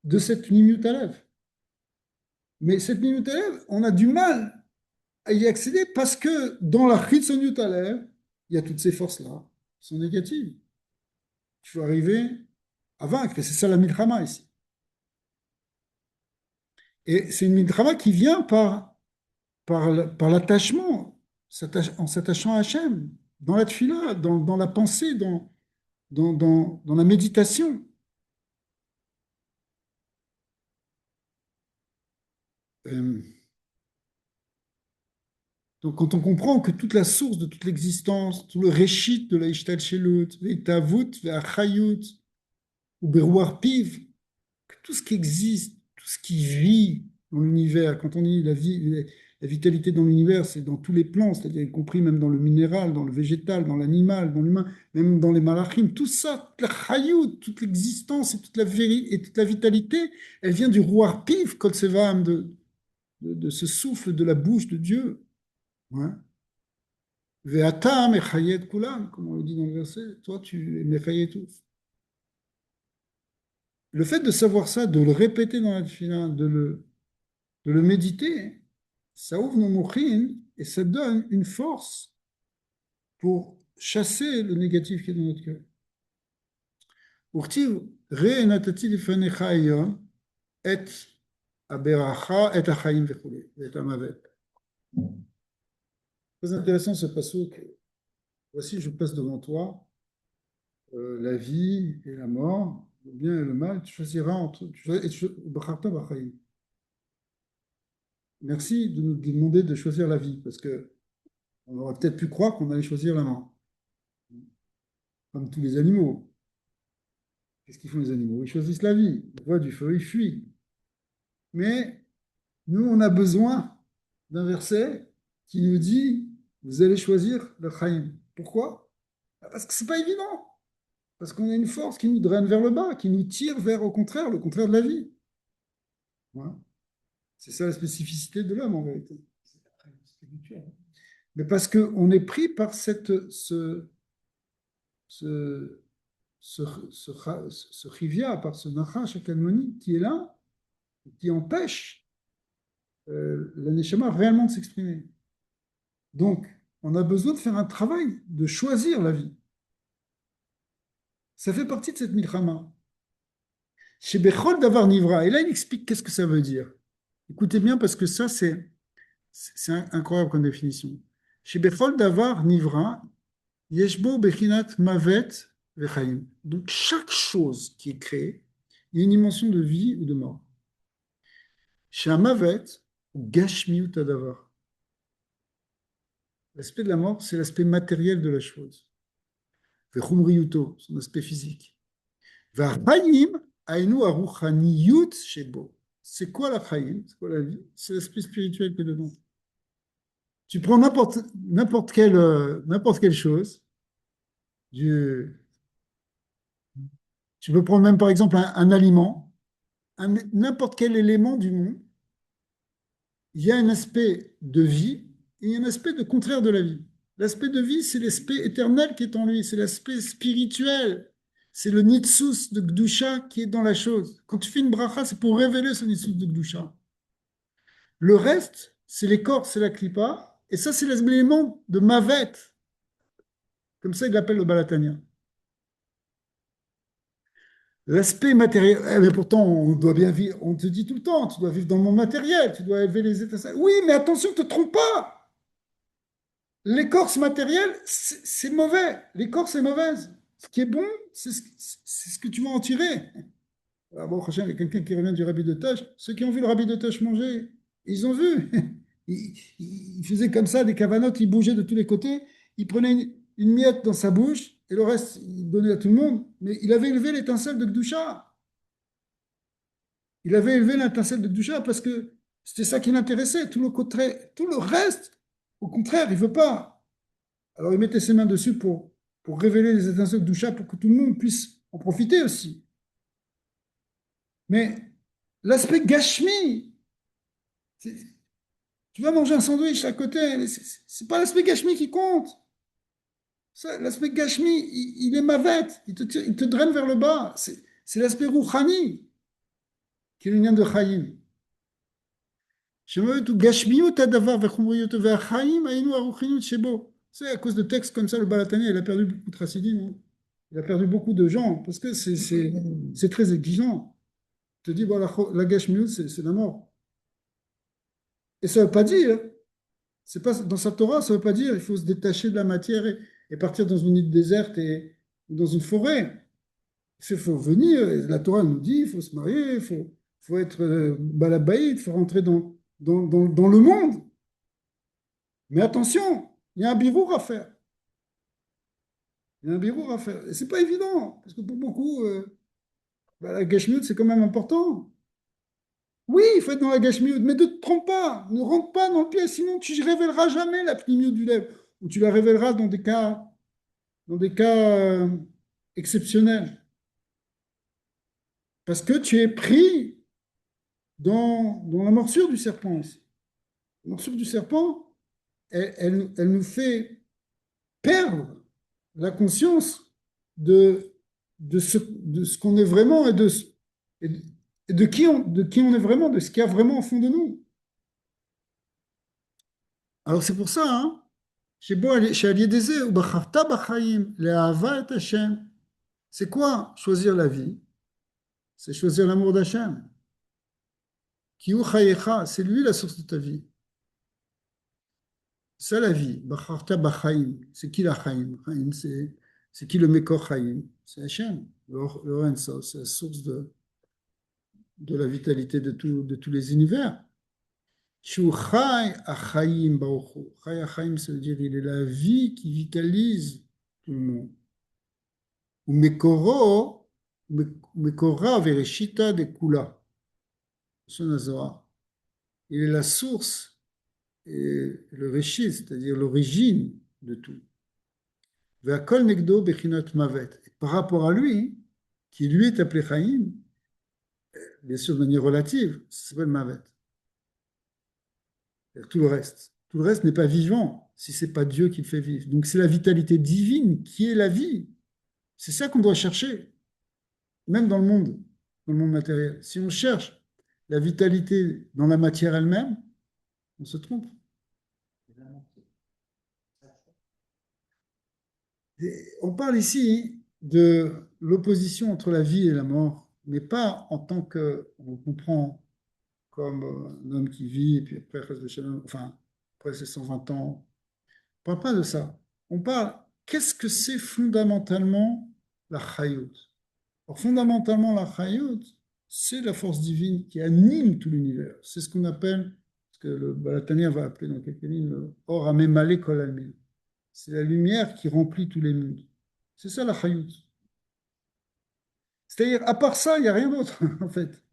Speaker 1: de cette minute à lèvres. Mais cette minute à lèvres, on a du mal à y accéder parce que dans la chitzoniut à lèvres, il y a toutes ces forces-là qui sont négatives. Il faut arriver à vaincre, et c'est ça la milchama ici. Et c'est une milchama qui vient par l'attachement, en s'attachant à Hachem, dans la tfila, dans la pensée, dans la méditation. Euh, donc, quand on comprend que toute la source de toute l'existence, tout le réchit de la Ishtalchelut, Ve'tavut, Ve'achayut, ou Berouar Piv, que tout ce qui existe, tout ce qui vit dans l'univers, quand on dit la vitalité dans l'univers, c'est dans tous les plans, c'est-à-dire y compris même dans le minéral, dans le végétal, dans l'animal, dans l'humain, même dans les malachim, tout ça, toute la chayut, toute l'existence et toute la vérité et toute la vitalité, elle vient du roi Piv, Kol Sevam, de ce souffle de la bouche de Dieu. Ouais. Ve'ata mechayet kulam, comme on le dit dans le verset, toi tu es mechayet tous. Le fait de savoir ça, de le répéter dans la tefila, de le méditer, ça ouvre nos mochines et ça donne une force pour chasser le négatif qui est dans notre cœur. Urtiv re natati lifanecha hayom et aberacha et achaim vechule et amavet. Très intéressant ce passouk. Voici, je passe devant toi la vie et la mort, le bien et le mal. Tu choisiras entre. Merci de nous demander de choisir la vie, parce que on aurait peut-être pu croire qu'on allait choisir la mort, comme tous les animaux. Qu'est-ce qu'ils font les animaux? Ils choisissent la vie. Ils voient du feu, ils fuient. Mais nous, on a besoin d'un verset qui nous dit, vous allez choisir le Chaim. Pourquoi? Parce que c'est pas évident. Parce qu'on a une force qui nous draine vers le bas, qui nous tire vers, au contraire, le contraire de la vie. Voilà. C'est ça la spécificité de l'homme, en vérité. C'est habituel. Mais parce qu'on est pris par ce rivia, par ce nachash akalmoni qui est là, qui empêche la neshama réellement de s'exprimer. Donc, on a besoin de faire un travail, de choisir la vie. Ça fait partie de cette milchama. Chez Bechol Davar Nivra, et là il explique qu'est-ce que ça veut dire. Écoutez bien parce que ça c'est incroyable comme définition. Chez Bechol Davar Nivra, Yeshbo Bechinat Mavet Vechaim. Donc chaque chose qui est créée, il y a une dimension de vie ou de mort. Chez un Mavet, Gashmiut Adavar. L'aspect de la mort, c'est l'aspect matériel de la chose. Vechumriyuto, son aspect physique. Vachayim, ainu aruchaniyut shebo. C'est quoi la chayim? C'est quoi la vie? C'est l'aspect spirituel que dedans. Tu prends n'importe quelle chose. Tu, tu peux prendre même par exemple un aliment, n'importe quel élément du monde. Il y a un aspect de vie et il y a un aspect de contraire de la vie. L'aspect de vie, c'est l'aspect éternel qui est en lui, c'est l'aspect spirituel. C'est le nitsus de Gdusha qui est dans la chose. Quand tu fais une bracha, c'est pour révéler ce nitsus de Gdusha. Le reste, c'est les corps, c'est la klipa. Et ça, c'est l'élément de Mavet. Comme ça, il l'appelle le Balatania. L'aspect matériel, mais pourtant, on doit bien vivre, on te dit tout le temps, tu dois vivre dans le monde matériel, tu dois élever les étincelles. Oui, mais attention, ne te trompe pas. L'écorce matérielle, c'est mauvais. L'écorce est mauvaise. Ce qui est bon, c'est ce que tu vas en tirer. Alors, bon, il y a quelqu'un qui revient du rabbi de Tâche. Ceux qui ont vu le rabbi de Tâche manger, ils ont vu. Il faisait comme ça, des cavanotes, il bougeait de tous les côtés. Il prenait une miette dans sa bouche et le reste, il donnait à tout le monde. Mais il avait élevé l'étincelle de Gdusha. Il avait élevé l'étincelle de Gdusha parce que c'était ça qui l'intéressait. Tout le reste, au contraire, il ne veut pas. Alors il mettait ses mains dessus pour révéler les étincelles de Gdusha pour que tout le monde puisse en profiter aussi. Mais l'aspect gashmi, tu vas manger un sandwich à côté, c'est pas l'aspect gashmi qui compte. L'aspect gashmi, il est mavet, il te draine vers le bas. C'est l'aspect rouhani qui est le lien de Chaim. C'est à cause de textes comme ça, le Balatania, il a perdu beaucoup de chassidim. Il a perdu beaucoup de gens parce que c'est très exigeant. Je te dis, voilà, la gashmiut, c'est la mort. Et ça ne veut pas dire, c'est pas, dans sa Torah, ça ne veut pas dire il faut se détacher de la matière et partir dans une île déserte ou dans une forêt. Il faut venir, la Torah nous dit, il faut se marier, faut être balabaïd, il faut rentrer dans le monde. Mais attention, il y a un birour à faire. Il y a un birour à faire. Et ce n'est pas évident, parce que pour beaucoup, la gashmiut, c'est quand même important. Oui, il faut être dans la gashmiut, mais ne te trompe pas, ne rentre pas dans le piège, sinon tu ne révéleras jamais la pnimiut du lèvre, ou tu la révéleras dans des cas exceptionnels. Parce que tu es pris dans la morsure du serpent aussi. La morsure du serpent, elle nous fait perdre la conscience de ce qu'on est vraiment et de qui on est vraiment, de ce qu'il y a vraiment au fond de nous. Alors c'est pour ça, hein, chez Aliédézé, ou Bacharta Bachaim, Le'ahava et Hashem, c'est quoi choisir la vie? C'est choisir l'amour d'Hachem. Kiyu Chayecha, c'est lui la source de ta vie. C'est la vie. Bacharta Bachaim, c'est qui la Chaim? Chaim, c'est qui le Mekor Chaim? C'est Hachem, le Enso, c'est la source de la vitalité de tous les univers. Shu Chai Achaim Baruchu. Chai Achaim, ça veut dire il est la vie qui vitalise tout le monde. Ou Mekora Vereshita de Kula. Son Zohar. Il est la source et le Reshit, c'est-à-dire l'origine de tout. Ve'akol Negdo Bechinot Mavet. Par rapport à lui, qui lui est appelé Chaim, bien sûr de manière relative, ça s'appelle Mavet. Tout le reste. Tout le reste n'est pas vivant si ce n'est pas Dieu qui le fait vivre. Donc c'est la vitalité divine qui est la vie. C'est ça qu'on doit chercher, même dans le monde matériel. Si on cherche la vitalité dans la matière elle-même, on se trompe. Et on parle ici de l'opposition entre la vie et la mort, mais pas en tant que, on comprend, comme un homme qui vit, et puis après, enfin, après ses 120 ans. On ne parle pas de ça. On parle, qu'est-ce que c'est fondamentalement la chayut? Alors, fondamentalement, la chayut, c'est la force divine qui anime tout l'univers. C'est ce qu'on appelle que le Balatania va appeler dans quelques lignes le Or Amemale Kol Almin. C'est la lumière qui remplit tous les mondes. C'est ça la Chayut. C'est-à-dire, à part ça, il n'y a rien d'autre, en fait.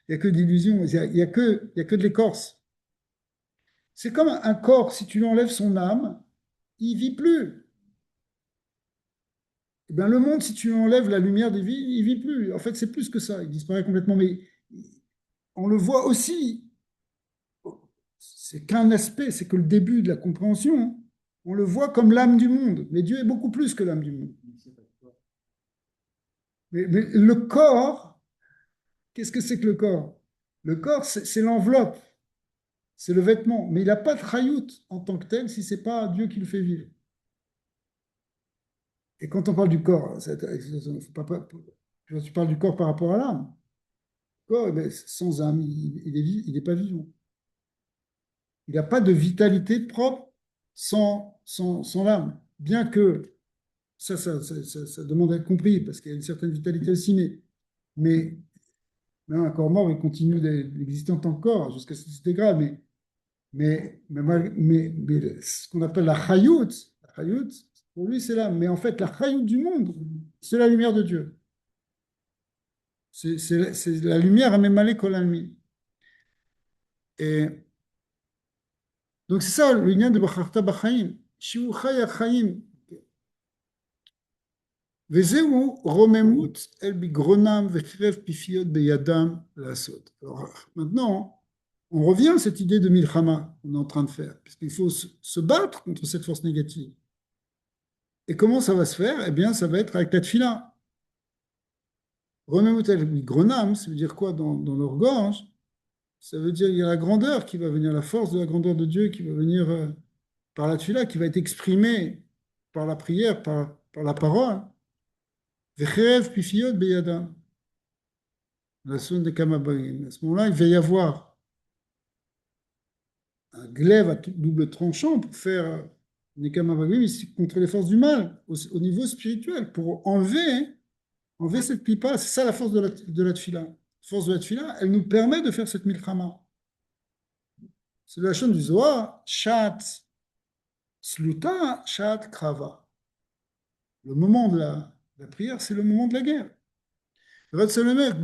Speaker 1: Il n'y a que d'illusions, il n'y a que de l'écorce. C'est comme un corps, si tu lui enlèves son âme, il ne vit plus. Eh bien, le monde, si tu lui enlèves la lumière des vies, il ne vit plus. En fait, c'est plus que ça, il disparaît complètement. Mais on le voit aussi, c'est qu'un aspect, c'est que le début de la compréhension. On le voit comme l'âme du monde. Mais Dieu est beaucoup plus que l'âme du monde. Mais le corps, qu'est-ce que c'est que le corps? Le corps, c'est l'enveloppe, c'est le vêtement. Mais il n'a pas de chayout en tant que tel si ce n'est pas Dieu qui le fait vivre. Et quand on parle du corps, tu parles du corps par rapport à l'âme. Le corps, eh bien, sans âme, il n'est pas vivant. Il n'a pas de vitalité propre sans l'âme. Bien que ça demande à être compris, parce qu'il y a une certaine vitalité aussi, mais un corps mort, il continue d'exister en tant que corps jusqu'à ce qu'il se dégrade. Mais ce qu'on appelle la chayout, pour lui, c'est l'âme. Mais en fait, la chayout du monde, c'est la lumière de Dieu. C'est la lumière à Memale Kol Almin. Et donc, c'est ça le lien de Bacharta Bachaim. Shiu Chaya Chaim. Vezeu Romemut El Bigronam Vechrev Pifiot Beyadam Lasot. Alors, maintenant, on revient à cette idée de Milchama qu'on est en train de faire, puisqu'il faut se battre contre cette force négative. Et comment ça va se faire? Eh bien, ça va être avec la tefila. Romemut El Bigronam, ça veut dire quoi dans leur gorge? Ça veut dire qu'il y a la grandeur qui va venir, la force de la grandeur de Dieu qui va venir par la tefila, qui va être exprimée par la prière, par la parole. Vecherev Pifiot Beyadam. La sonde de Kamabarim. À ce moment-là, il va y avoir un glaive à double tranchant pour faire des Kamabarim contre les forces du mal au niveau spirituel, pour enlever cette clipa. C'est ça la force de la tefila. La force de la tefila, elle nous permet de faire cette milchama. C'est la chaîne du Zohar, Shat Sluta, Shat Krava. Le moment de la prière, c'est le moment de la guerre.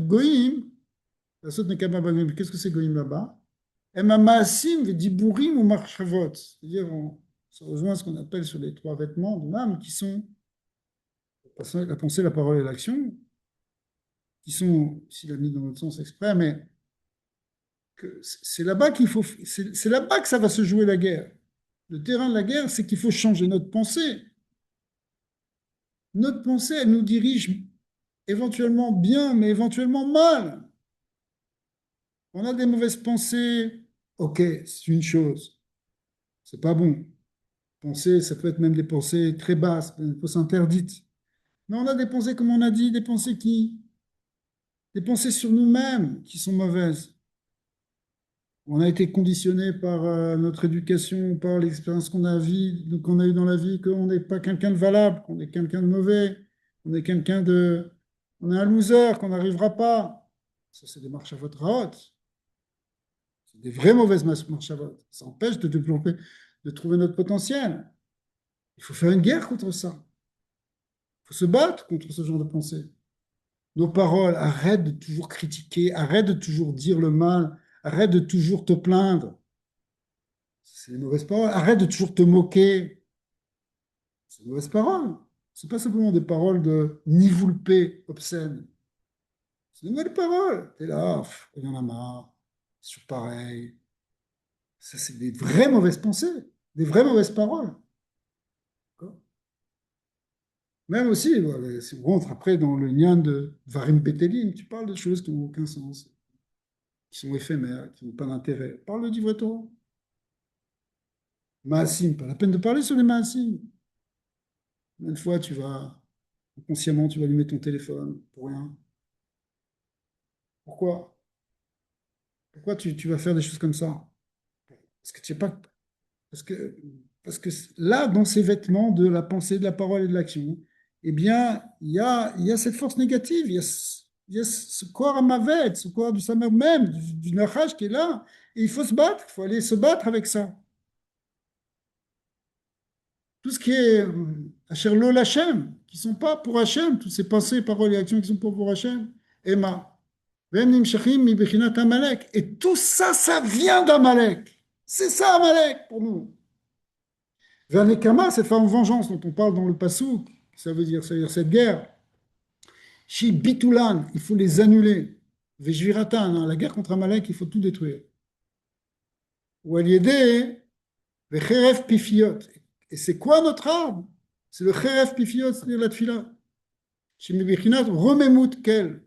Speaker 1: Goïm, la sorte de Kamabarim, qu'est-ce que c'est Goïm là-bas? Maasim, Diburim ou Marchavot. C'est-à-dire, ça rejoint ce qu'on appelle sur les trois vêtements de l'âme, qui sont la pensée, la parole et l'action, qui sont, s'il a mis dans notre sens exprès, mais c'est là-bas c'est là-bas que ça va se jouer la guerre. Le terrain de la guerre, c'est qu'il faut changer notre pensée. Notre pensée, elle nous dirige éventuellement bien, mais éventuellement mal. On a des mauvaises pensées, ok, c'est une chose, c'est pas bon. Penser, ça peut être même des pensées très basses, des pensées interdites. Mais on a des pensées, comme on a dit, des pensées sur nous-mêmes qui sont mauvaises. On a été conditionné par notre éducation, par l'expérience qu'on a eue dans la vie, qu'on n'est pas quelqu'un de valable, qu'on est quelqu'un de mauvais, on est on est un loser, qu'on n'arrivera pas. Ça, c'est des marches à votre haute. C'est des vraies mauvaises marches à votre. Ça empêche de développer, de trouver notre potentiel. Il faut faire une guerre contre ça. Il faut se battre contre ce genre de pensée. Nos paroles, arrête de toujours critiquer, arrête de toujours dire le mal, arrête de toujours te plaindre. C'est des mauvaises paroles. Arrête de toujours te moquer. C'est des mauvaises paroles. Ce n'est pas simplement des paroles de nivoulpé obscènes. C'est des mauvaises paroles. Tu es là, il y en a marre, c'est toujours pareil. Ça, c'est des vraies mauvaises pensées, des vraies mauvaises paroles. Même aussi, voilà, si on rentre après dans le lien de Varim Betelim, tu parles de choses qui n'ont aucun sens, qui sont éphémères, qui n'ont pas d'intérêt. Parle de Divrei Torah. Maasim, pas la peine de parler sur les Maasim. Une fois, inconsciemment, tu vas allumer ton téléphone pour rien. Pourquoi? Pourquoi tu vas faire des choses comme ça? Parce que tu sais pas. Parce que là, dans ces vêtements de la pensée, de la parole et de l'action, eh bien, il y a cette force négative, il y a ce corps à mavet, ce corps du Samer même, du Nachash qui est là, Et il faut se battre, il faut aller se battre avec ça. Tout ce qui est Asher Lo l'Hachem, qui ne sont pas pour Hachem, toutes ces pensées, paroles et actions qui sont pas pour Hachem, Emma. Vem nimshachim mi bechinat Amalek. Et tout ça, ça vient d'Amalek. C'est ça Amalek pour nous. Vanekama, cette femme vengeance dont on parle dans le Passouk, ça veut dire cette guerre. Shi Bitulan, il faut les annuler. Vejviratan, la guerre contre Amalek, il faut tout détruire. Ou Aliédé, Vecheref Pifiot. Et c'est quoi notre arme? C'est le Cheref Pifiot, c'est-à-dire la Tfila. Chez Mibichinat, Romemut Kel,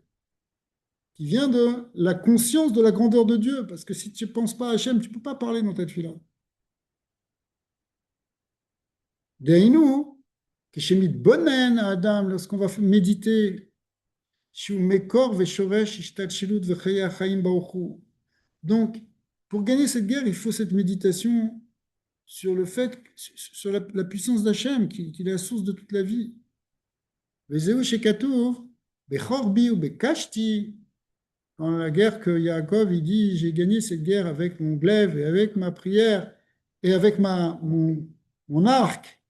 Speaker 1: qui vient de la conscience de la grandeur de Dieu. Parce que si tu ne penses pas à Hachem, tu ne peux pas parler dans ta Tfila. Deinu, que chez Mitbonen à Adam, lorsqu'on va méditer, donc, pour gagner cette guerre, il faut cette méditation sur le fait, sur la puissance d'Hachem, qui est la source de toute la vie. Dans la guerre que Yaakov, il dit, j'ai gagné cette guerre avec mon glaive et avec ma prière et avec mon arc,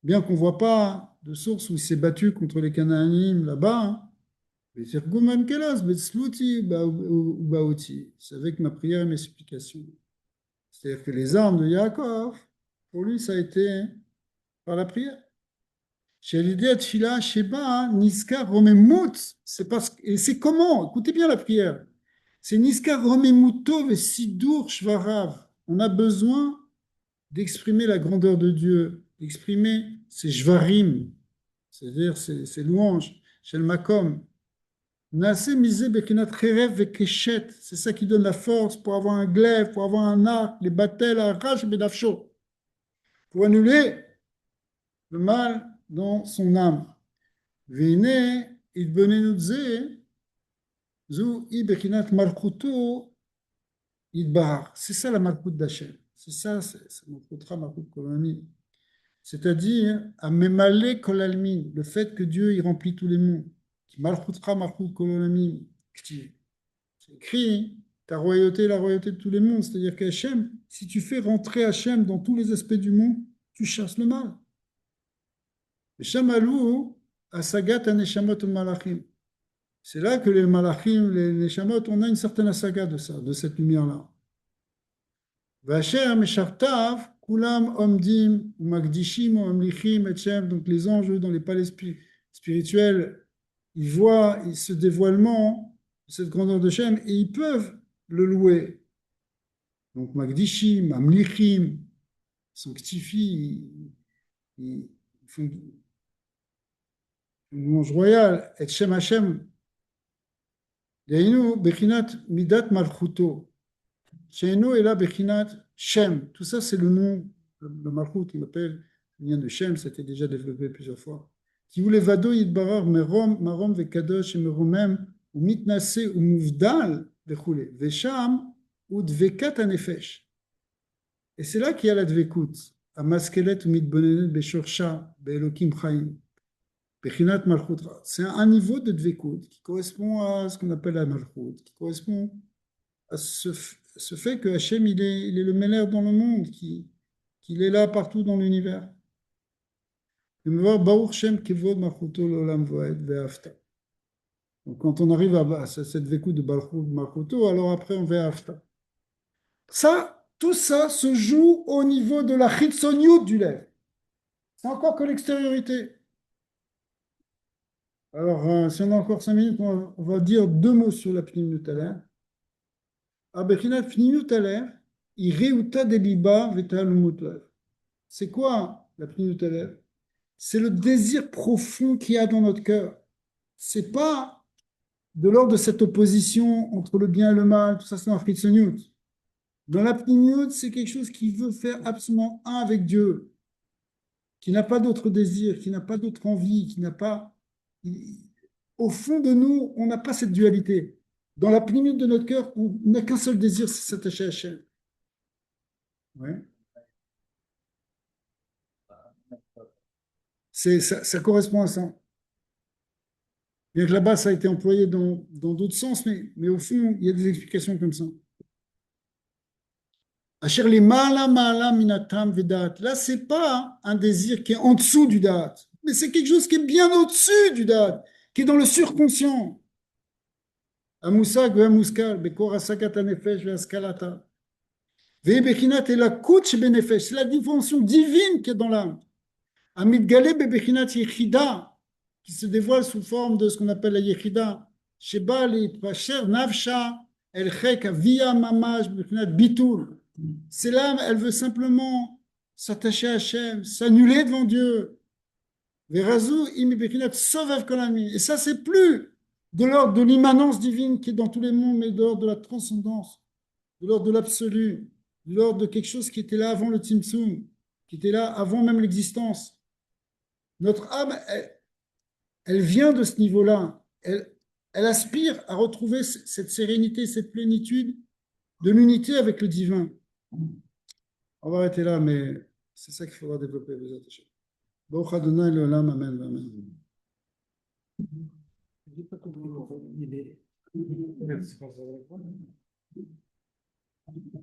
Speaker 1: bien qu'on ne voit pas de source où il s'est battu contre les Canaanimes là-bas, hein. C'est avec ma prière et mes supplications. C'est-à-dire que les armes de Yaakov, pour lui, ça a été par la prière. Chez l'idée de Tfila, Sheba, Niska, Romemut, et c'est comment? Écoutez bien la prière. C'est Niska, Romemuto, et Sidur, Shvarav. On a besoin d'exprimer la grandeur de Dieu, d'exprimer ses Shvarim, c'est-à-dire ses louanges, chez le Makom. C'est ça qui donne la force pour avoir un glaive, pour avoir un arc, les battels, arrache, bedafsho, pour annuler le mal dans son âme. Vine, il benenudze, zu i bechinat malchuto, idbar. C'est ça la malchut d'Hachem. C'est ça malchutra malchut kolami. C'est-à-dire, à memale kolalmin, le fait que Dieu il remplit tous les mondes. Malchutra malchut kolami. C'est écrit, ta royauté est la royauté de tous les mondes. C'est-à-dire qu'Hachem, si tu fais rentrer Hachem dans tous les aspects du monde, tu chasses le mal. Shamalou, asagat aneshamot malachim. C'est là que les malachim, les neshamot, on a une certaine asaga de ça, de cette lumière-là. Vacher meshartav, kulam omdim, magdishim, omlichim, etchem. Donc les anges, dans les palais spirituels, ils voient ce dévoilement, cette grandeur de Hachem, et ils peuvent le louer. Donc magdishim, amlichim, sanctifient, ils font une louange royale, et Shem Hashem, Deinu Bechinat Midat Malchuto, Sheinu Ela Bechinat Shem, tout ça c'est le nom, le Malchut, il l'appelle, il vient de Shem, ça a été déjà développé plusieurs fois. Qui voulait Vado Yidbarar Merom, Marom Vekadosh et Meromem, ou Mitnase ou Mouvdal, Vechule, Vesham, ou Dvekat Anefesh. Et c'est là qu'il y a la Dvekut, Amaskelet ou Mitbonenet Beshorsha, Beelokim Chaim. C'est un niveau de Dvekut qui correspond à ce qu'on appelle la Malchut, qui correspond à ce fait que Hachem il est le Meller dans le monde, qu'il est là partout dans l'univers. Donc quand on arrive à cette Dvekut de Malchuto, alors après on va Afta. Ça, tout ça se joue au niveau de la Chitzoniut du lèvre. C'est encore que l'extériorité. Alors, si on a encore 5 minutes, on va dire 2 mots sur la Pnimut Alain. Abechinat Pnimut Alain, Ireuta Deliba Vetalumut Lev. C'est quoi la Pnimut Alain? C'est le désir profond qu'il y a dans notre cœur. C'est pas de l'ordre de cette opposition entre le bien et le mal, tout ça c'est dans Fritzoniut. Dans la Pnimut, c'est quelque chose qui veut faire absolument un avec Dieu, qui n'a pas d'autre désir, qui n'a pas d'autre envie, qui n'a pas... Au fond de nous, on n'a pas cette dualité. Dans la pnimut de notre cœur, on n'a qu'un seul désir, c'est s'attacher à Hachem. Ouais. Ça correspond à ça. Bien que là-bas, ça a été employé dans d'autres sens, mais au fond, il y a des explications comme ça. Asher limala ma'ala minatam vedat. Là, c'est pas un désir qui est en dessous du dat, mais c'est quelque chose qui est bien au-dessus du dat, qui est dans le surconscient. Amousak ve'amuskal, bekor asakat hanefesh ve'askalata. Ve'bechinat elakut shebenefesh. C'est la dimension divine qui est dans l'âme. Amidgale bebechinat yechida, qui se dévoile sous forme de ce qu'on appelle la yechida. Sheba litpasher nafsha el chek via mamash bebechinat bitul. C'est l'âme, elle veut simplement s'attacher à Hachem, s'annuler devant Dieu. Ve'razu imi bebechinat sovav kolami. Et ça, c'est plus de l'ordre de l'immanence divine qui est dans tous les mondes, mais de l'ordre de la transcendance, de l'ordre de l'absolu, de l'ordre de quelque chose qui était là avant le Tzimtzum, qui était là avant même l'existence. Notre âme, elle vient de ce niveau-là. Elle aspire à retrouver cette sérénité, cette plénitude de l'unité avec le divin. On va arrêter là, mais c'est ça qu'il faudra développer. Baruch Adonai l'olam, amen, amen.
Speaker 3: J'ai pas compris pourquoi il est.